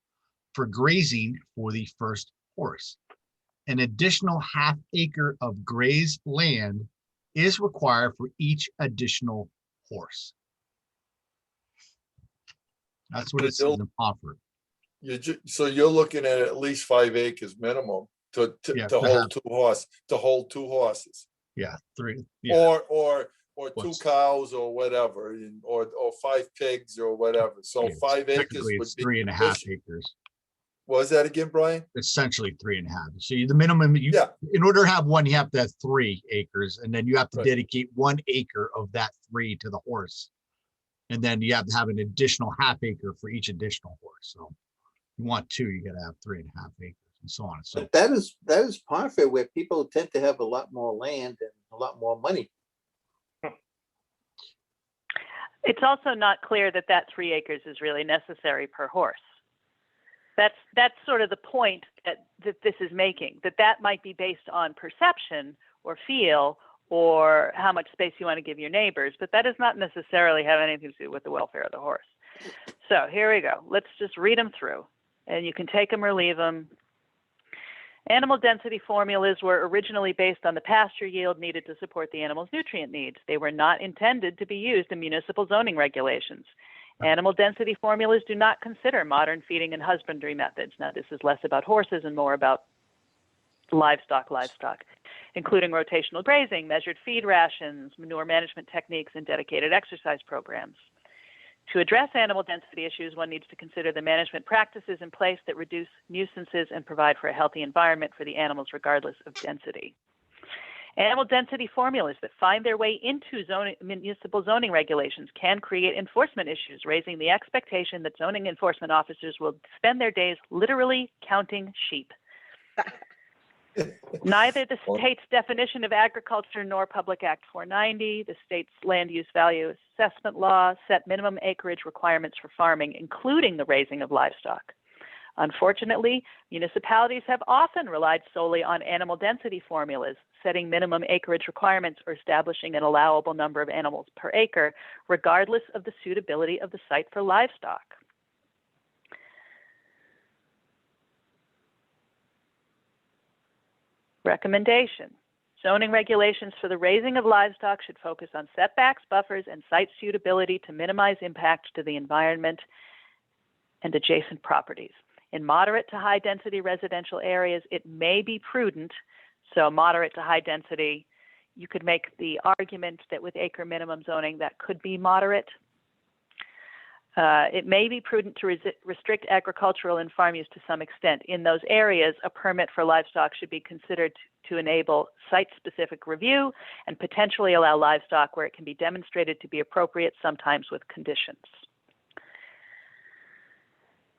for grazing for the first horse. An additional ½ acre of grazed land is required for each additional horse. That's what it says in Pomfret. So you're looking at least 5 acres minimum to Yeah, to to hold 2 horses. Yeah, 3. Yeah, Or 2 What's- cows or whatever, or 5 pigs or whatever. So yeah, 5 acres technically would it's be. 3.5 acres. What was that again, Brian? Essentially 3.5. So the minimum, Yeah. in order to have one, you have to have 3 acres, and then you have to Right. dedicate 1 acre of that 3 to the horse. And then you have to have an additional ½ acre for each additional horse. So you want 2, you gotta have 3.5 acres and so on and so But that is part of it where people tend to have a lot more land and a lot more money. It's also not clear that that 3 acres is really necessary per horse. That's sort of the point that this is making, that might be based on perception or feel or how much space you want to give your neighbors, but that does not necessarily have anything to do with the welfare of the horse. So here we go. Let's just read them through, and you can take them or leave them. Animal density formulas were originally based on the pasture yield needed to support the animal's nutrient needs. They were not intended to be used in municipal zoning regulations. Animal density formulas do not consider modern feeding and husbandry methods. Now, this is less about horses and more about livestock, including rotational grazing, measured feed rations, manure management techniques, and dedicated exercise programs. To address animal density issues, one needs to consider the management practices in place that reduce nuisances and provide for a healthy environment for the animals regardless of density. Animal density formulas that find their way into municipal zoning regulations can create enforcement issues, raising the expectation that zoning enforcement officers will spend their days literally counting sheep. Neither the state's definition of agriculture nor Public Act 490, the state's land use value assessment law, set minimum acreage requirements for farming, including the raising of livestock. Unfortunately, municipalities have often relied solely on animal density formulas, setting minimum acreage requirements or establishing an allowable number of animals per acre, regardless of the suitability of the site for livestock. Recommendation. Zoning regulations for the raising of livestock should focus on setbacks, buffers, and site suitability to minimize impact to the environment and adjacent properties. In moderate to high density residential areas, it may be prudent, so moderate to high density, you could make the argument that with acre minimum zoning that could be moderate. It may be prudent to restrict agricultural and farm use to some extent. In those areas, a permit for livestock should be considered to enable site-specific review and potentially allow livestock where it can be demonstrated to be appropriate, sometimes with conditions.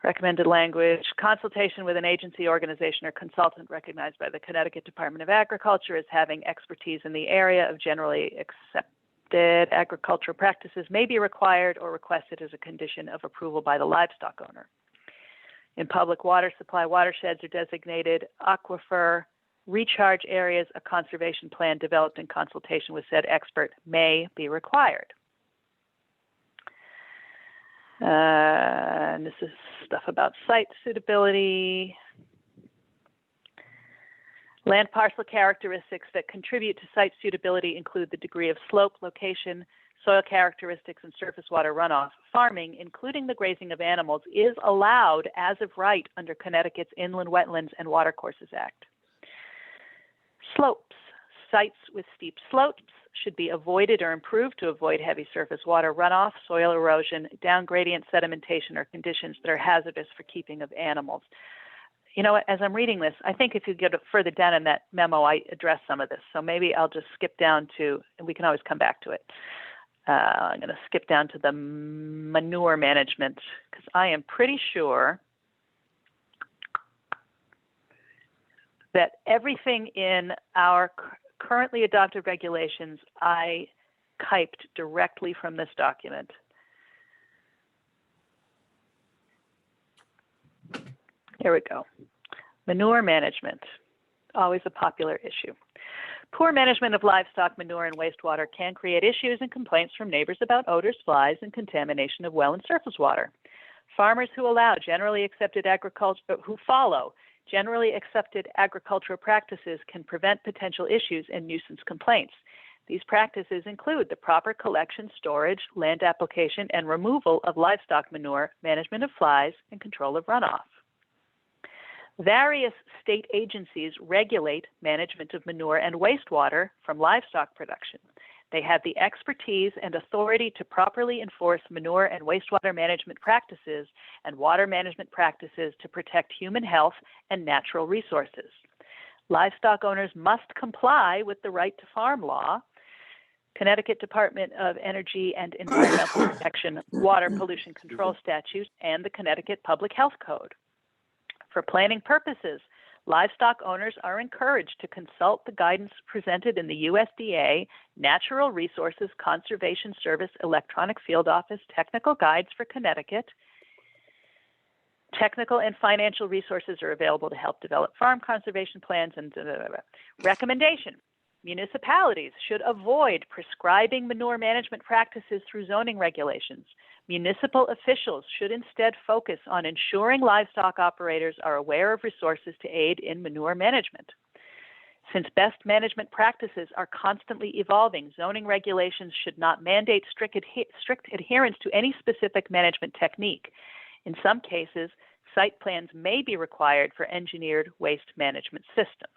Recommended language, consultation with an agency, organization, or consultant recognized by the Connecticut Department of Agriculture as having expertise in the area of generally accepted agricultural practices may be required or requested as a condition of approval by the livestock owner. In public water supply watersheds or designated aquifer recharge areas, a conservation plan developed in consultation with said expert may be required. And this is stuff about site suitability. Land parcel characteristics that contribute to site suitability include the degree of slope, location, soil characteristics, and surface water runoff. Farming, including the grazing of animals, is allowed as of right under Connecticut's Inland Wetlands and Watercourses Act. Slopes. Sites with steep slopes should be avoided or improved to avoid heavy surface water runoff, soil erosion, down gradient sedimentation, or conditions that are hazardous for keeping of animals. You know what, as I'm reading this, I think if you get further down in that memo, I address some of this. So maybe I'll just skip down to, and we can always come back to it. I'm going to skip down to the manure management because I am pretty sure that everything in our currently adopted regulations I typed directly from this document. Here we go. Manure management, always a popular issue. Poor management of livestock manure and wastewater can create issues and complaints from neighbors about odors, flies, and contamination of well and surface water. Farmers who follow generally accepted agricultural practices can prevent potential issues and nuisance complaints. These practices include the proper collection, storage, land application, and removal of livestock manure, management of flies, and control of runoff. Various state agencies regulate management of manure and wastewater from livestock production. They have the expertise and authority to properly enforce manure and wastewater management practices and water management practices to protect human health and natural resources. Livestock owners must comply with the right to farm law, Connecticut Department of Energy and Environmental Protection Water Pollution Control Statute, and the Connecticut Public Health Code. For planning purposes, livestock owners are encouraged to consult the guidance presented in the USDA Natural Resources Conservation Service Electronic Field Office Technical Guides for Connecticut. Technical and financial resources are available to help develop farm conservation plans and recommendation. Municipalities should avoid prescribing manure management practices through zoning regulations. Municipal officials should instead focus on ensuring livestock operators are aware of resources to aid in manure management. Since best management practices are constantly evolving, zoning regulations should not mandate strict adherence to any specific management technique. In some cases, site plans may be required for engineered waste management systems.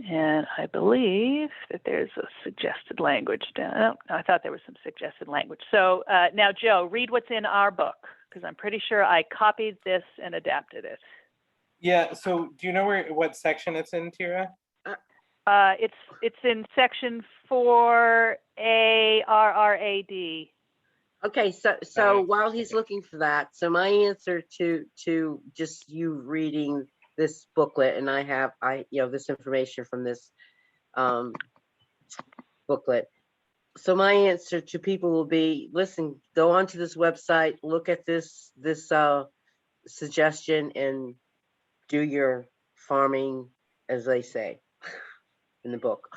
And I believe that there's a suggested language down. Oh, I thought there was some suggested language. So now, Joe, read what's in our book, because I'm pretty sure I copied this and adapted it. Yeah, so do you know what section it's in, Tira? It's in section 4A-RRAD. Okay, so while he's looking for that, so my answer to just you reading this booklet, and I have this information from this booklet. So my answer to people will be, listen, go onto this website, look at this suggestion, and do your farming, as they say in the book.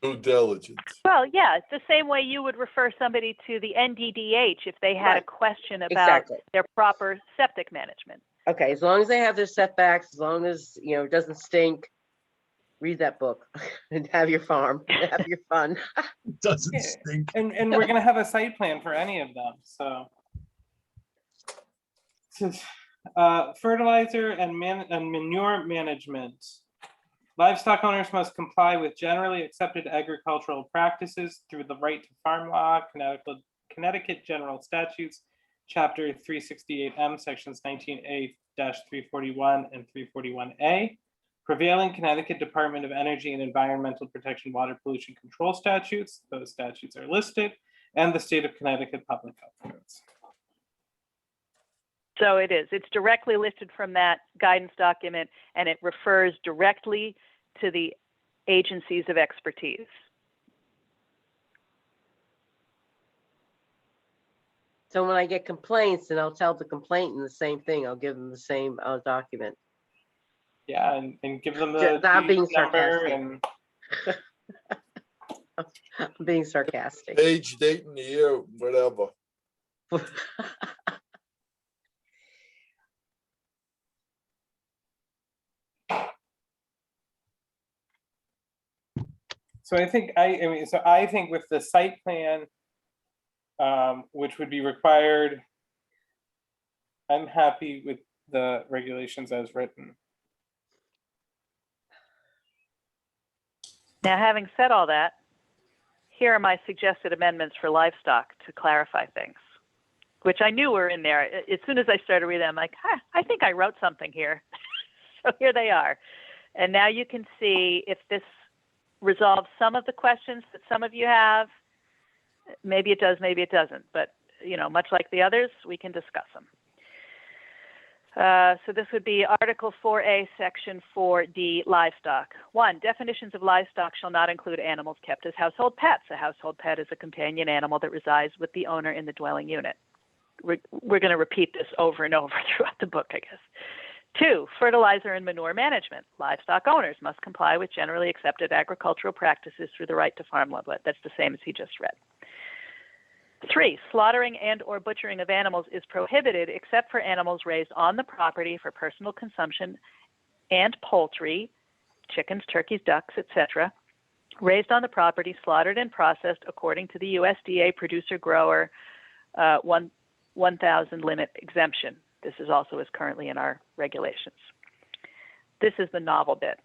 Due diligence. Well, yeah, it's the same way you would refer somebody to the NDDH if they had a question about their proper septic management. Okay, as long as they have their setbacks, as long as, it doesn't stink, read that book and have your farm, have your fun. It doesn't stink. And we're going to have a site plan for any of them. So fertilizer and manure management. Livestock owners must comply with generally accepted agricultural practices through the right to farm law, Connecticut General Statutes, Chapter 368M, Sections 19A-341 and 341A, prevailing Connecticut Department of Energy and Environmental Protection Water Pollution Control Statutes, those statutes are listed, and the State of Connecticut Public Health Codes. So it's directly listed from that guidance document, and it refers directly to the agencies of expertise. So when I get complaints, then I'll tell the complainant the same thing. I'll give them the same document. Yeah, and give them the Not being number sarcastic. and I'm being sarcastic. Age, date, and the year, whatever. So I think, I think with the site plan, which would be required, I'm happy with the regulations as written. Now, having said all that, here are my suggested amendments for livestock to clarify things, which I knew were in there. As soon as I started reading them, I'm like, I think I wrote something here. So here they are. And now you can see if this resolves some of the questions that some of you have. Maybe it does, maybe it doesn't. But, you know, much like the others, we can discuss them. So this would be Article 4A, Section 4D, Livestock. 1, definitions of livestock shall not include animals kept as household pets. A household pet is a companion animal that resides with the owner in the dwelling unit. We're going to repeat this over and over throughout the book, I guess. 2, fertilizer and manure management. Livestock owners must comply with generally accepted agricultural practices through the right to farm land. That's the same as he just read. 3, slaughtering and or butchering of animals is prohibited except for animals raised on the property for personal consumption and poultry, chickens, turkeys, ducks, etc., raised on the property, slaughtered and processed according to the USDA producer-grower 1,000 limit exemption. This is also is currently in our regulations. This is the novel bit.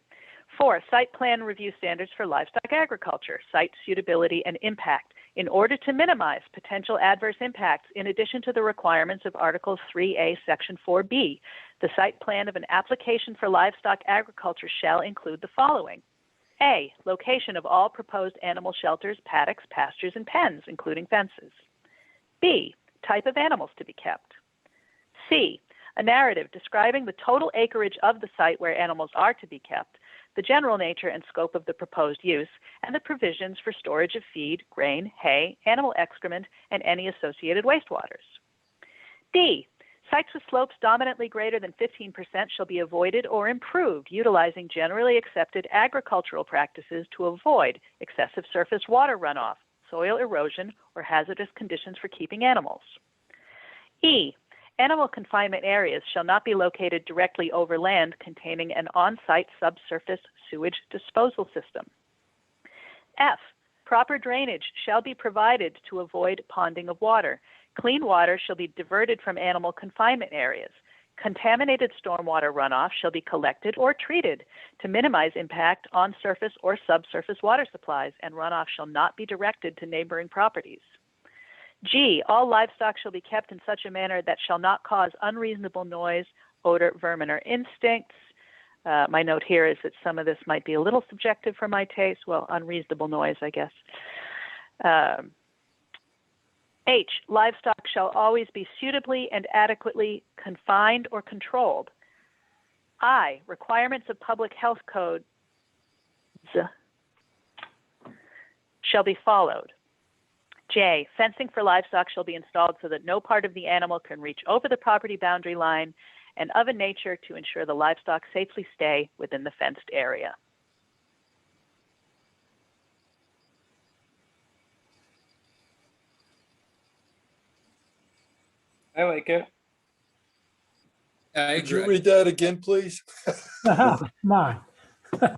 4, site plan review standards for livestock agriculture, site suitability and impact. In order to minimize potential adverse impacts, in addition to the requirements of Article 3A, Section 4B, the site plan of an application for livestock agriculture shall include the following. A, location of all proposed animal shelters, paddocks, pastures, and pens, including fences. B, type of animals to be kept. C, a narrative describing the total acreage of the site where animals are to be kept, the general nature and scope of the proposed use, and the provisions for storage of feed, grain, hay, animal excrement, and any associated wastewaters. D, sites with slopes dominantly greater than 15% shall be avoided or improved utilizing generally accepted agricultural practices to avoid excessive surface water runoff, soil erosion, or hazardous conditions for keeping animals. E, animal confinement areas shall not be located directly over land containing an on-site subsurface sewage disposal system. F, proper drainage shall be provided to avoid ponding of water. Clean water shall be diverted from animal confinement areas. Contaminated stormwater runoff shall be collected or treated to minimize impact on surface or subsurface water supplies, and runoff shall not be directed to neighboring properties. G, all livestock shall be kept in such a manner that shall not cause unreasonable noise, odor, vermin, or instincts. My note here is that some of this might be a little subjective for my taste. Well, unreasonable noise, I guess. H, livestock shall always be suitably and adequately confined or controlled. I, requirements of public health codes shall be followed. J, fencing for livestock shall be installed so that no part of the animal can reach over the property boundary line, and of a nature to ensure the livestock safely stay within the fenced area. I like it. I Could you agree. read that again, please? Come on. Come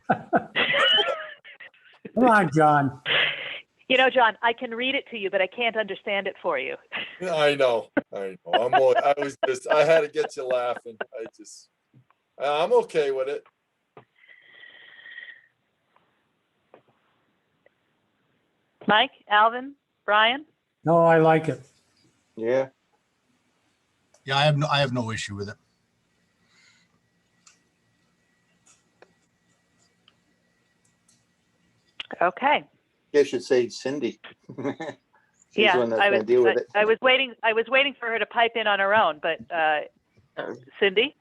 on, John. You know, John, I can read it to you, but I can't understand it for you. I know. I had to get you laughing. I'm okay with it. Mike, Alvin, Brian? No, I like it. Yeah, Yeah, I have no issue with it. Okay. you should say Cindy. She's Yeah, the one that's I gonna deal with it. was waiting for her to pipe in on her own, but Cindy?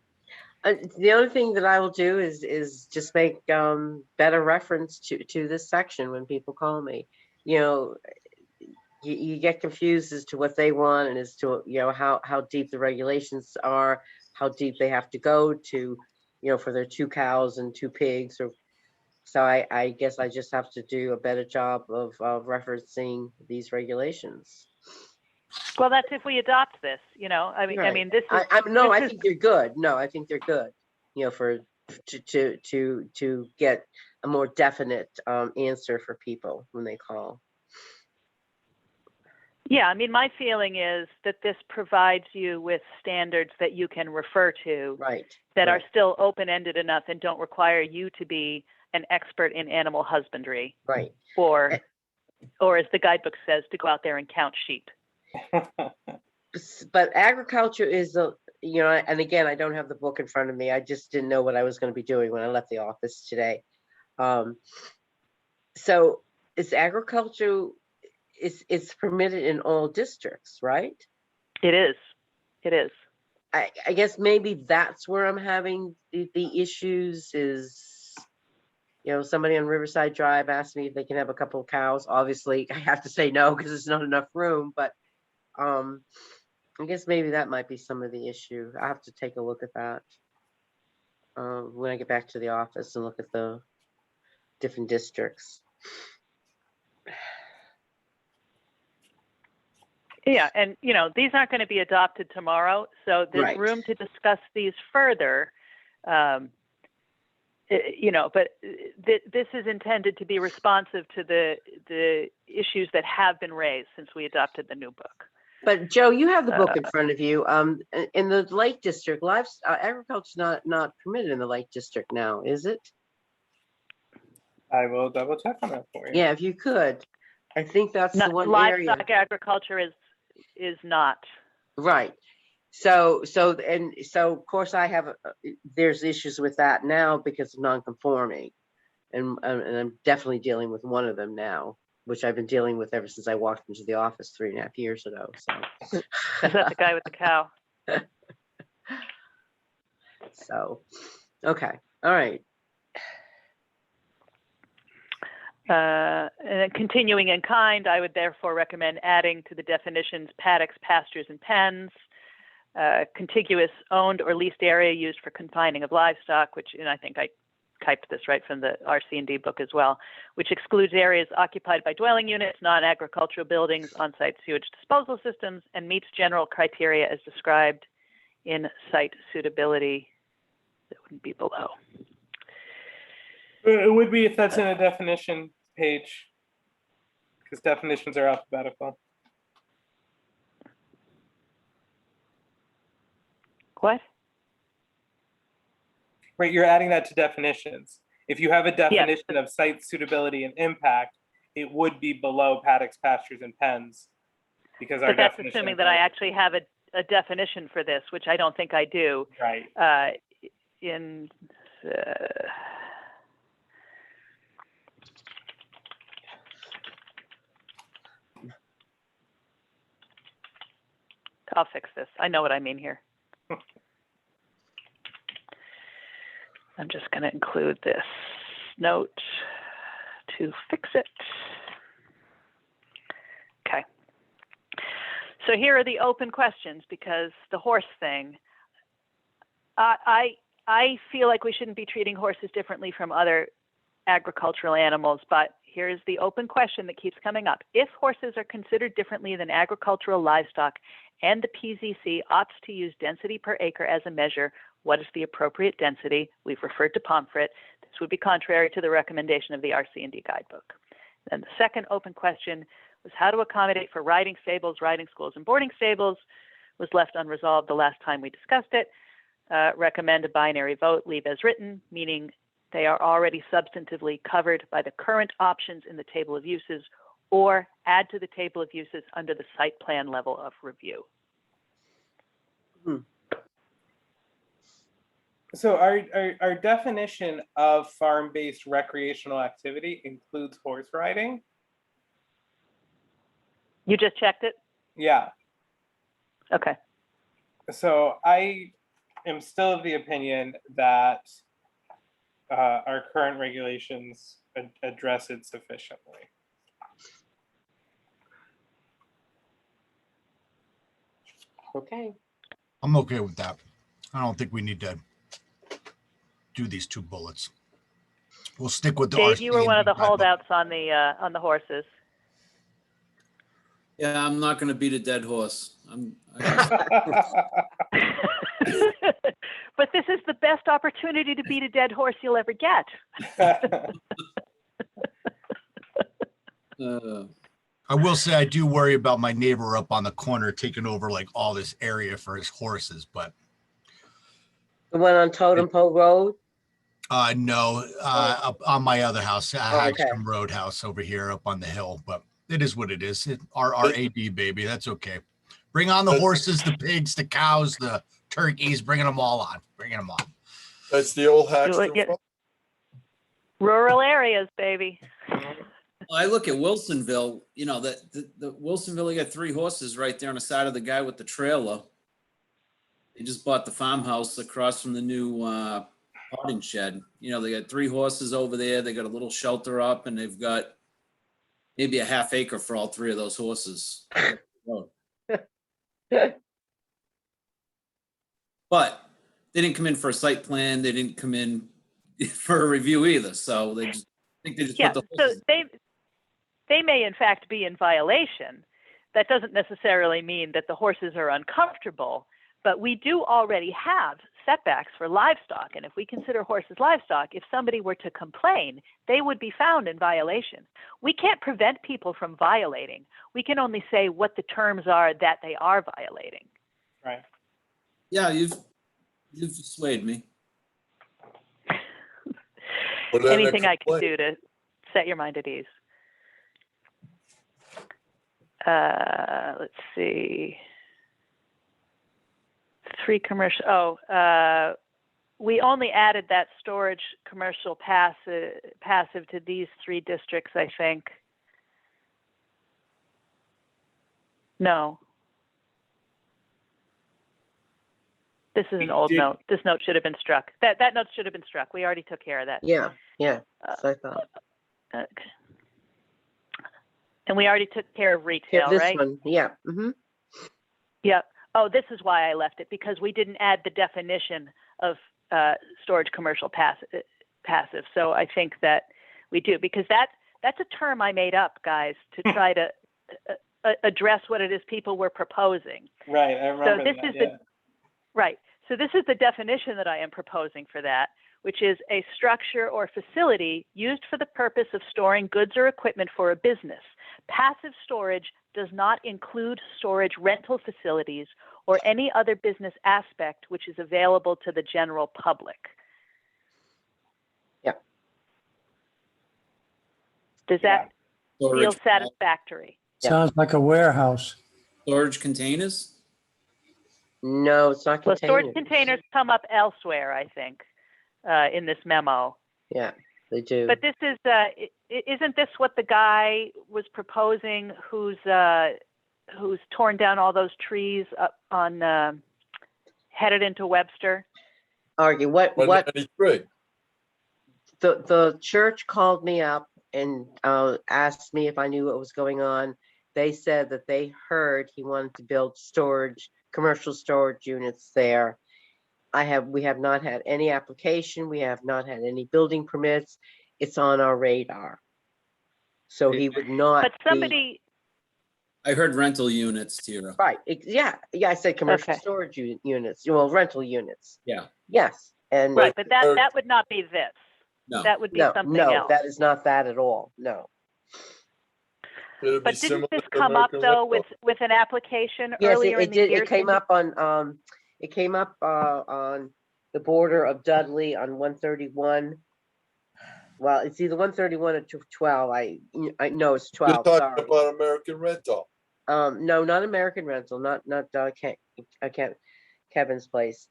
The other thing that I will do is just make better reference to this section when people call me. You know, you get confused as to what they want and as to, you know, how deep the regulations are, how deep they have to go to, you know, for their 2 cows and 2 pigs. Or so I guess I just have to do a better job of referencing these regulations. Well, that's if we adopt this, you know. I mean, this is. I think they're good. No, I think they're good. You know, to get a more definite answer for people when they call. Yeah, I mean, my feeling is that this provides you with standards that you can refer to Right. that are right. still open-ended enough and don't require you to be an expert in animal husbandry, Right. or as the guidebook says, to go out there and count sheep. But agriculture is and again, I don't have the book in front of me. I just didn't know what I was going to be doing when I left the office today. So is agriculture it's permitted in all districts, right? It is. It is. I guess maybe that's where I'm having the issues is, somebody on Riverside Drive asked me if they can have a couple of cows. Obviously, I have to say no because there's not enough room, but I guess maybe that might be some of the issue. I have to take a look at that when I get back to the office and look at the different districts. Yeah, and these aren't going to be adopted tomorrow, so there's Right. room to discuss these further. But this is intended to be responsive to the issues that have been raised since we adopted the new book. But Joe, you have the book in front of you. In the Lake District, agriculture not permitted in the Lake District now, is it? I will double check on that for you. Yeah, if you could. I think that's the one area. Livestock agriculture is not. Right. So of course I have there's issues with that now because of non-conforming, and I'm definitely dealing with one of them now, which I've been dealing with ever since I walked into the office 3.5 years ago. So Is that the guy with the cow? So, okay, all right. And then continuing in kind, I would therefore recommend adding to the definitions paddocks, pastures, and pens, contiguous owned or leased area used for confining of livestock, which, and I think I typed this right from the RC&D book as well, which excludes areas occupied by dwelling units, non-agricultural buildings, on-site sewage disposal systems, and meets general criteria as described in site suitability. That wouldn't be below. It would be if that's in a definition page, because definitions are alphabetical. What? Right, you're adding that to definitions. If you have a definition of site suitability and impact, it would be below paddocks, pastures, and pens, because our But that's definition assuming of that I actually have a definition for this, which I don't think I do. right. I'll fix this. I know what I mean here. I'm just going to include this note to fix it. Okay. So here are the open questions, because the horse thing, I feel like we shouldn't be treating horses differently from other agricultural animals, but here's the open question that keeps coming up. If horses are considered differently than agricultural livestock and the PZC opts to use density per acre as a measure, what is the appropriate density? We've referred to Pomfret. This would be contrary to the recommendation of the RC&D guidebook. Then the second open question was how to accommodate for riding stables, riding schools, and boarding stables was left unresolved the last time we discussed it. Recommend a binary vote, leave as written, meaning they are already substantively covered by the current options in the table of uses, or add to the table of uses under the site plan level of review. So our definition of farm-based recreational activity includes horse riding? You just checked it? Yeah. Okay. So I am still of the opinion that our current regulations address it sufficiently. Okay. I'm okay with that. I don't think we need to do these two bullets. We'll stick with the Dave, you were one of the RC&D guidebook. holdouts on the horses. Yeah, I'm not gonna beat a dead horse. But But this is the best opportunity to beat a dead horse you'll ever get. I will say I do worry about my neighbor up on the corner taking over like all this area for his horses, but The one on Totem Pole Road? no, up on my other house, Oh, okay. Hagstrom Roadhouse over here up on the hill, but it is what it is. Our AD baby, that's okay. Bring on the horses, the pigs, the cows, the turkeys, bringing them all on, bringing them on. That's the old Do it, Hackster get- farm? Rural areas, baby. I look at Wilsonville, you know, the Wilsonville, you got 3 horses right there on the side of the guy with the trailer. They just bought the farmhouse across from the new potting shed. You know, they got 3 horses over there. They got a little shelter up, and they've got maybe a half acre for all 3 of those horses. But they didn't come in for a site plan. They didn't come in for a review either. So they just I think they just Yeah, put the so horses. they may in fact be in violation. That doesn't necessarily mean that the horses are uncomfortable, but we do already have setbacks for livestock. And if we consider horses livestock, if somebody were to complain, they would be found in violation. We can't prevent people from violating. We can only say what the terms are that they are violating. Right. Yeah, you've swayed me. But then Anything I can complaint. do to set your mind at ease. Let's see. 3 commercial, we only added that storage commercial passive to these 3 districts, I think. No. This is an old note. This note should have been struck. That note should have been struck. We already took care of that. Yeah, so I thought. Okay. And we already took care of Yeah, retail, this right? one, yeah. Mm-hmm. Yep. Oh, this is why I left it, because we didn't add the definition of storage commercial passive. So I think that we do, because that's a term I made up, guys, to try to address what it is people were proposing. Right, I remember this that, is yeah. Right. So this is the definition that I am proposing for that, which is a structure or facility used for the purpose of storing goods or equipment for a business. Passive storage does not include storage rental facilities or any other business aspect which is available to the general public. Yeah. Does that feel Storage, satisfactory? Yeah. Sounds like a warehouse. storage containers? No, it's not Well, storage containers. containers come up elsewhere, I think, in this memo. Yeah, they do. But this is, isn't this what the guy was proposing who's torn down all those trees up on, headed into Webster? Argue, what, 193. the church called me up and asked me if I knew what was going on. They said that they heard he wanted to build commercial storage units there. We have not had any application. We have not had any building permits. It's on our radar. So he would not But be, somebody, I heard rental units, Tira. right, yeah, I said commercial Okay. storage units, well, rental units. Yeah. Yes, and right, but that would not be this. No. That would be no, something no, else. that is not that at all, no. It'll be But didn't similar this to come up American though Rental. with an application Yes, earlier in it the did, year? it came Cindy? up on the border of Dudley on 131. Well, it's either 131 or 12. I know it's You're 12, talking sorry. about American Rental. No, not American Rental, not Kevin's place.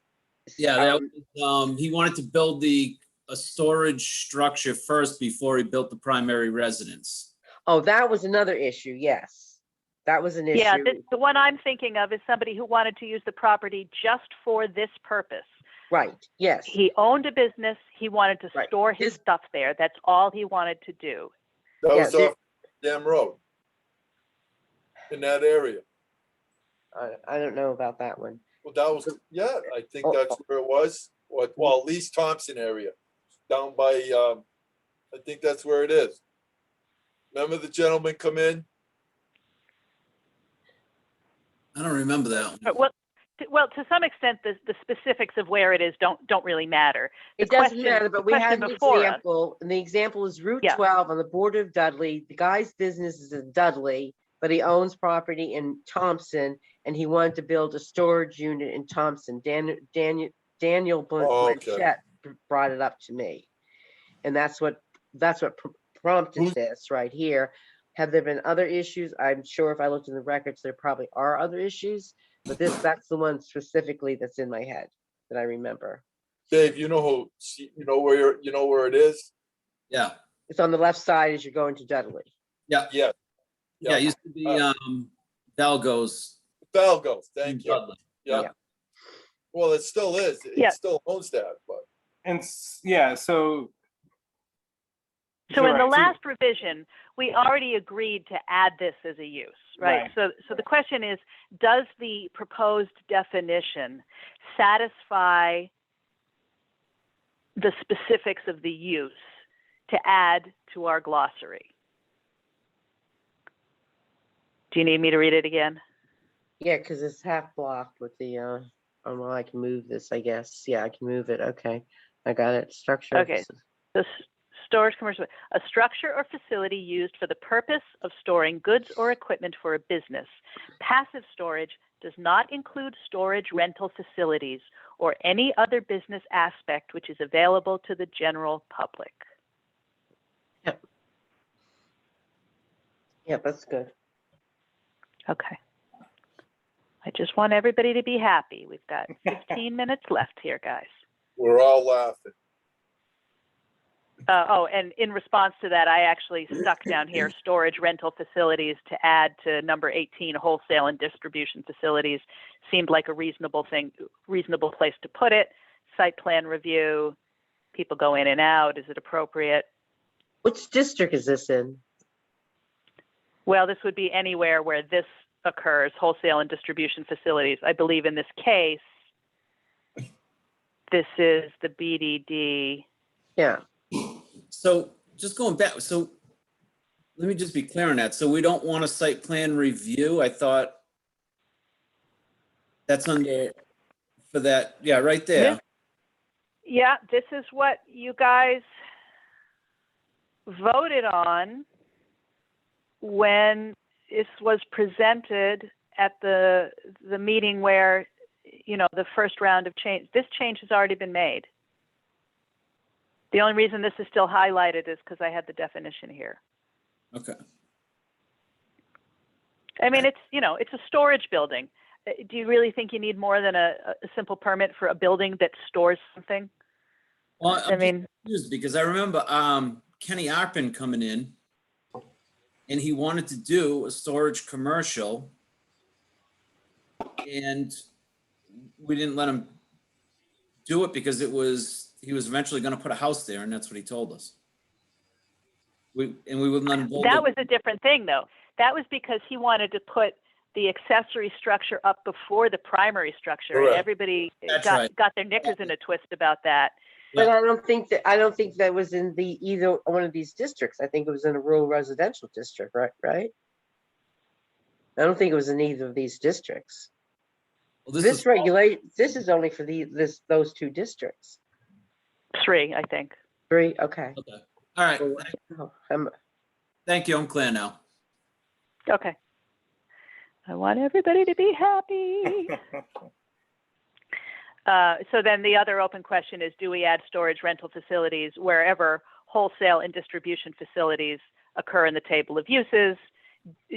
Yeah, that Um, was, he wanted to build a storage structure first before he built the primary residence. Oh, that was another issue, yes. That was an issue. Yeah, the one I'm thinking of is somebody who wanted to use the property just for this purpose. Right, yes. He owned a business. He wanted to Right. store his stuff there. That's all he wanted to do. That Yeah, was off Dam Road. In that area. I don't know about that one. Well, that was, yeah, I think Oh, that's where it was. Well, at least Thompson area, down by, I think that's where it is. Remember the gentleman come in? I don't remember that one. Well, well, to some extent, the specifics of where it is don't really matter. The It doesn't question- matter, the but we had question an before us- example, and the example is Route Yeah. 12 on the border of Dudley. The guy's business is in Dudley, but he owns property in Thompson, and he wanted to build a storage unit in Thompson. Daniel Blanchette brought it up to me. And that's what prompted Who's- this right here. Have there been other issues? I'm sure if I looked in the records, there probably are other issues, but that's the one specifically that's in my head that I remember. Dave, you know where it is? Yeah, It's on the left side as you're going to Dudley. yeah, Yeah. yeah. It used to be Valgo's. Valgo's, in thank you. Dudley. Yeah. Yeah. Well, it still is. He Yeah. still owns that, but And yeah, so. So in the right, last revision, we already agreed to add this as a use, right? Right. So the question is, does the proposed definition satisfy the specifics of the use to add to our glossary? Do you need me to read it again? Yeah, because it's half blocked with the, oh, well, I can move this, I guess. Yeah, I can move it. Okay, I got it. Structure. Okay. The storage commercial, a structure or facility used for the purpose of storing goods or equipment for a business. Passive storage does not include storage rental facilities or any other business aspect which is available to the general public. Yeah, that's good. Okay. I just want everybody to be happy. We've got 15 minutes left here, guys. we're all laughing. And in response to that, I actually stuck down here storage rental facilities to add to number 18, wholesale and distribution facilities. Seemed like a reasonable place to put it. Site plan review, people go in and out. Is it appropriate? Which district is this in? Well, this would be anywhere where this occurs, wholesale and distribution facilities. I believe in this case, this is the BDD. Yeah. So just going back, so let me just be clear on that. So we don't want a site plan review. I thought that's under for that. Yeah, right there. Yeah, this is what you guys voted on when this was presented at the meeting where, you know, the first round of change. This change has already been made. The only reason this is still highlighted is because I had the definition here. Okay. I mean, it's, you know, it's a storage building. Do you really think you need more than a simple permit for a building that stores something? Well, I mean, confused because I remember Kenny Arpin coming in and he wanted to do a storage commercial and we didn't let him do it because he was eventually going to put a house there, and that's what he told us. We wouldn't let him build that it. was a different thing, though. That was because he wanted to put the accessory structure up before the primary structure. Correct. Everybody That's right. got their knickers in a twist about that. But I don't think that was in either one of these districts. I think it was in a rural residential district, right? I don't think it was in either of these districts. Well, This is- this is only for those two districts. 3, I think. 3, okay. Okay. All right. Oh, Thank you. I'm clear now. Okay. I want everybody to be happy. So then the other open question is, do we add storage rental facilities wherever wholesale and distribution facilities occur in the table of uses?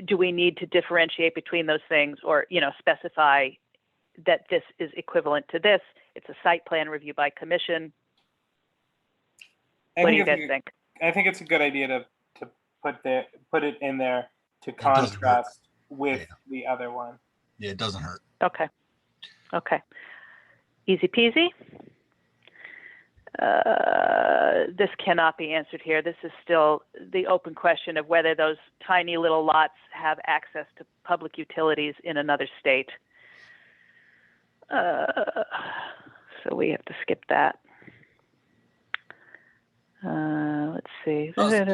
Do we need to differentiate between those things or, you know, specify that this is equivalent to this? It's a site plan review by commission. What do you guys think? I think it's a good idea to put it in there to doesn't hurt. contrast with Yeah. the other one. Yeah, it doesn't hurt. Okay. Okay. Easy peasy. This cannot be answered here. This is still the open question of whether those tiny little lots have access to public utilities in another state. So we have to skip that. Let's see. Oh, that's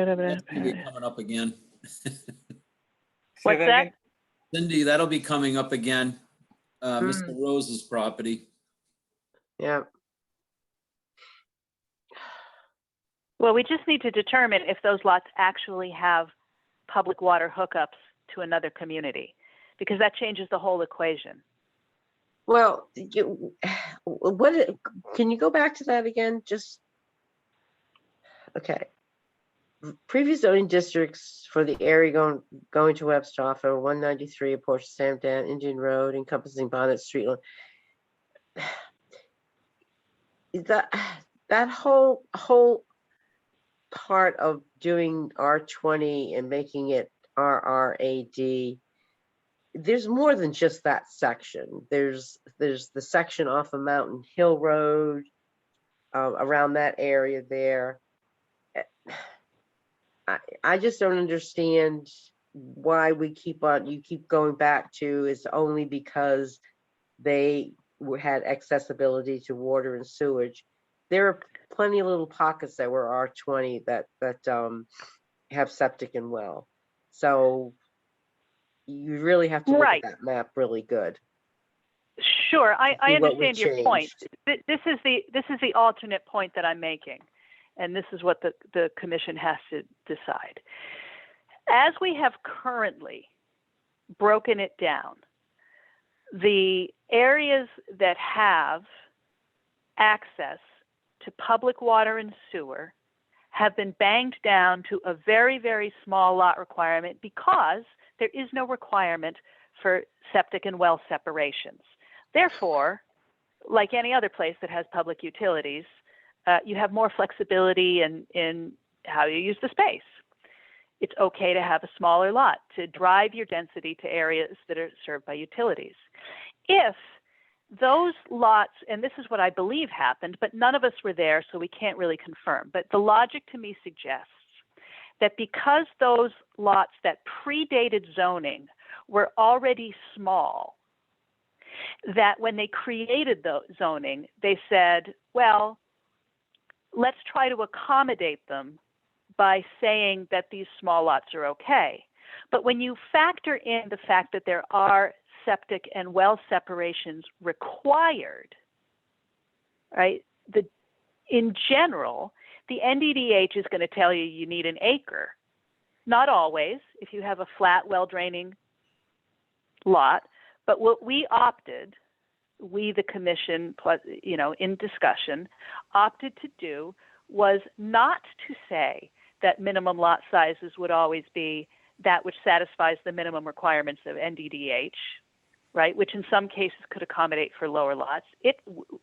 gonna be coming up again. Say What's that? again? Cindy, that'll be coming up again. Mr. Rose's property. Yeah, Well, we just need to determine if those lots actually have public water hookups to another community, because that changes the whole equation. well, can you go back to that again? Just, okay. Previous zoning districts for the area going to Webstoffer, 193, Portia Sam Dan, Indian Road, encompassing Bonnet Street. Is that whole part of doing R20 and making it RRAD? There's more than just that section. There's the section off of Mountain Hill Road, around that area there. I just don't understand why you keep going back to is only because they had accessibility to water and sewage. There are plenty of little pockets that were R20 that have septic and well. So you really have to look Right. at that map really good. Sure, I See what we understand your point. changed. This is the alternate point that I'm making, and this is what the commission has to decide. As we have currently broken it down, the areas that have access to public water and sewer have been banged down to a very, very small lot requirement because there is no requirement for septic and well separations. Therefore, like any other place that has public utilities, you have more flexibility in how you use the space. It's okay to have a smaller lot to drive your density to areas that are served by utilities. If those lots, and this is what I believe happened, but none of us were there, so we can't really confirm, but the logic to me suggests that because those lots that predated zoning were already small, that when they created the zoning, they said, well, let's try to accommodate them by saying that these small lots are okay. But when you factor in the fact that there are septic and well separations required, right? In general, the NDDH is going to tell you you need an acre. Not always, if you have a flat, well-draining lot. But what we opted, we the commission, in discussion, opted to do was not to say that minimum lot sizes would always be that which satisfies the minimum requirements of NDDH, right, which in some cases could accommodate for lower lots.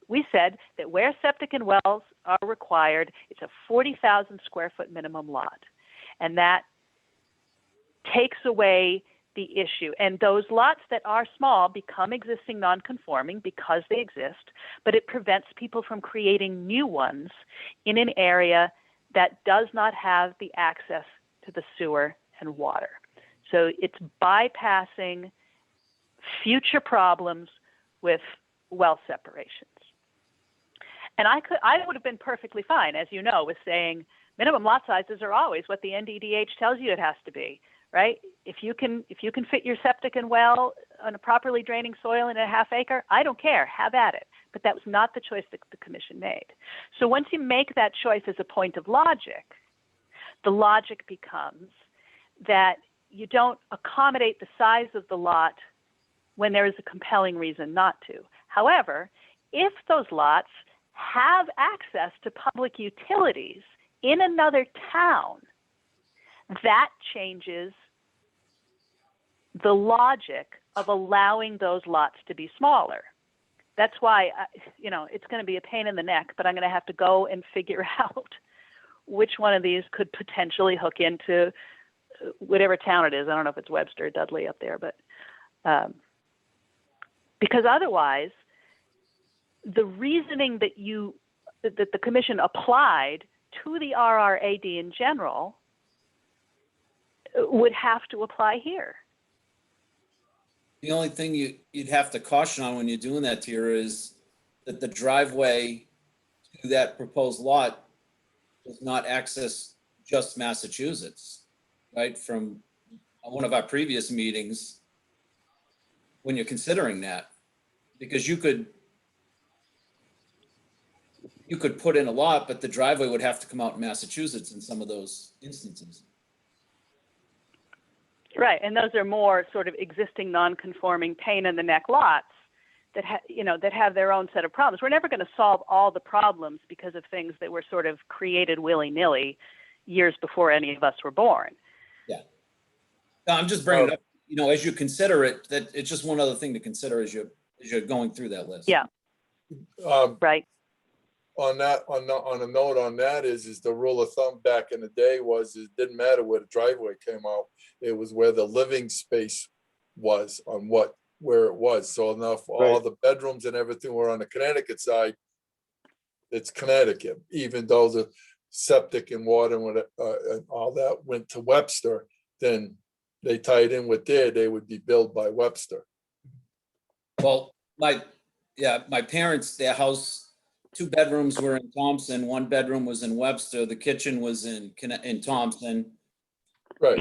We said that where septic and wells are required, it's a 40,000 square foot minimum lot. And that takes away the issue. And those lots that are small become existing non-conforming because they exist, but it prevents people from creating new ones in an area that does not have the access to the sewer and water. So it's bypassing future problems with well separations. And I would have been perfectly fine, as you know, with saying minimum lot sizes are always what the NDDH tells you it has to be, right? If you can fit your septic and well on a properly draining soil in a half acre, I don't care, have at it. But that was not the choice that the commission made. So once you make that choice as a point of logic, the logic becomes that you don't accommodate the size of the lot when there is a compelling reason not to. However, if those lots have access to public utilities in another town, that changes the logic of allowing those lots to be smaller. That's why, it's going to be a pain in the neck, but I'm going to have to go and figure out which one of these could potentially hook into whatever town it is. I don't know if it's Webster or Dudley up there, but because otherwise, the reasoning that the commission applied to the RRAD in general would have to apply here. The only thing you'd have to caution on when you're doing that, Tira, is that the driveway to that proposed lot does not access just Massachusetts, right? From one of our previous meetings, when you're considering that. Because you could put in a lot, but the driveway would have to come out in Massachusetts in some of those instances. Right, and those are more sort of existing non-conforming pain in the neck lots that that have their own set of problems. We're never going to solve all the problems because of things that were sort of created willy-nilly years before any of us were born. Yeah. No, I'm just bringing it up, as you consider it, that it's just one other thing to consider as you're going through that list. Yeah, right. On a note on that is the rule of thumb back in the day was it didn't matter where the driveway came out. It was where the living space was on where it was. So now if all Right. the bedrooms and everything were on the Connecticut side, it's Connecticut, even though the septic and water and all that went to Webster, then they tied in with they would be billed by Webster. Well, my parents, their house, 2 bedrooms were in Thompson, 1 bedroom was in Webster, the kitchen was in Thompson. Right.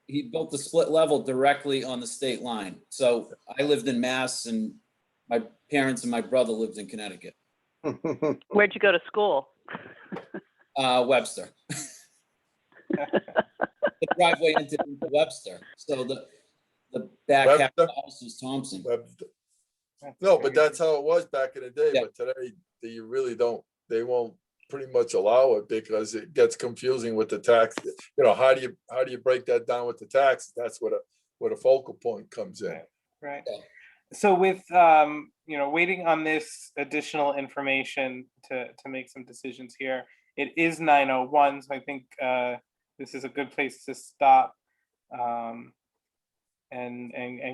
He built the split level directly on the state line. So I lived in Mass and my parents and my brother lived in Connecticut, Where'd you go to school? Webster. The driveway into Webster. So the back half of the house is Thompson. Webster. No, but that's how it was back in the day. Yeah. But today, you really don't, they won't pretty much allow it because it gets confusing with the tax. How do you break that down with the tax? That's what a focal point comes in. Right. Yeah. So with, waiting on this additional information to make some decisions here, it is 9:01, so I think this is a good place to stop and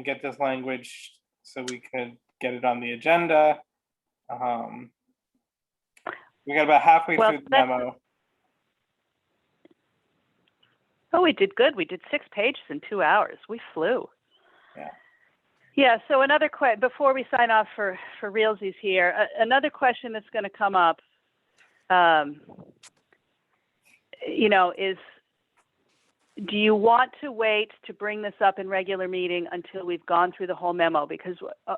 get this language so we could get it on the agenda. We got about halfway Well, through the memo. Oh, we did good. We did 6 pages in 2 hours. We flew. Yeah. Yeah. So another question before we sign off for realsies here. Another question that's going to come up, is do you want to wait to bring this up in regular meeting until we've gone through the whole memo? Because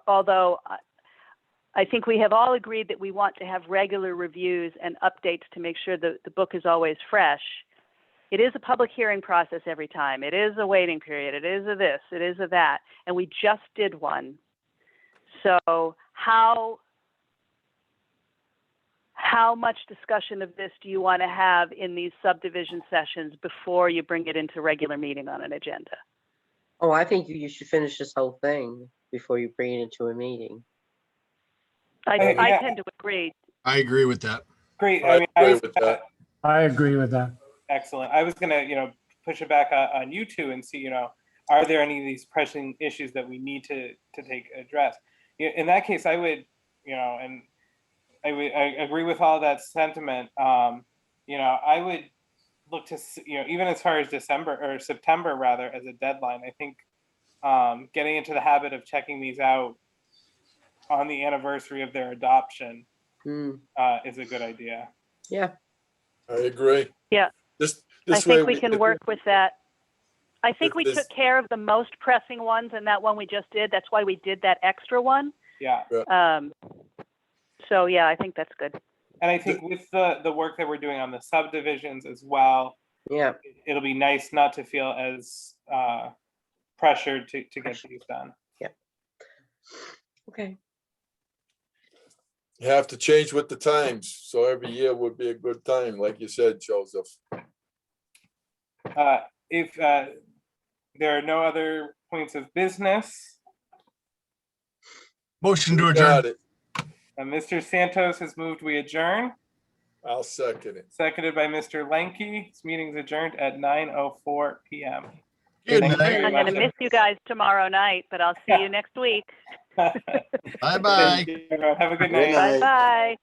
although I think we have all agreed that we want to have regular reviews and updates to make sure that the book is always fresh, it is a public hearing process every time. It is a waiting period. It is a this, it is a that. And we just did one. So how much discussion of this do you want to have in these subdivision sessions before you bring it into regular meeting on an agenda? Oh, I think you should finish this whole thing before you bring it into a meeting. I Yeah. tend to agree. I agree with that. Great. I agree with that. I agree with that. Excellent. I was gonna, push it back on you two and see, are there any of these pressing issues that we need to address? In that case, I would, and I agree with all that sentiment. I would look to, even as far as December or September rather as a deadline. I think getting into the habit of checking these out on the anniversary of their adoption is a good idea. Yeah. I agree. Yeah. This I way think we can work with that. I think we this- took care of the most pressing ones in that one we just did. That's why we did that extra one. Yeah. So yeah, I think that's good. And I think with the work that we're doing on the subdivisions as well, Yeah. it'll be nice not to feel as pressured to get these done. Okay. You have to change with the times. So every year would be a good time, like you said, Joseph. If there are no other points of business, Motion to Got adjourn. it. Mr. Santos has moved, we adjourn. I'll second it. Seconded by Mr. Lenke. This meeting's adjourned at 9:04 p.m. Good Thank you night. very I'm going to much. miss you guys tomorrow night, but I'll see you next week. Bye-bye. Thank you, everyone. Have a good Good night. night. Bye-bye.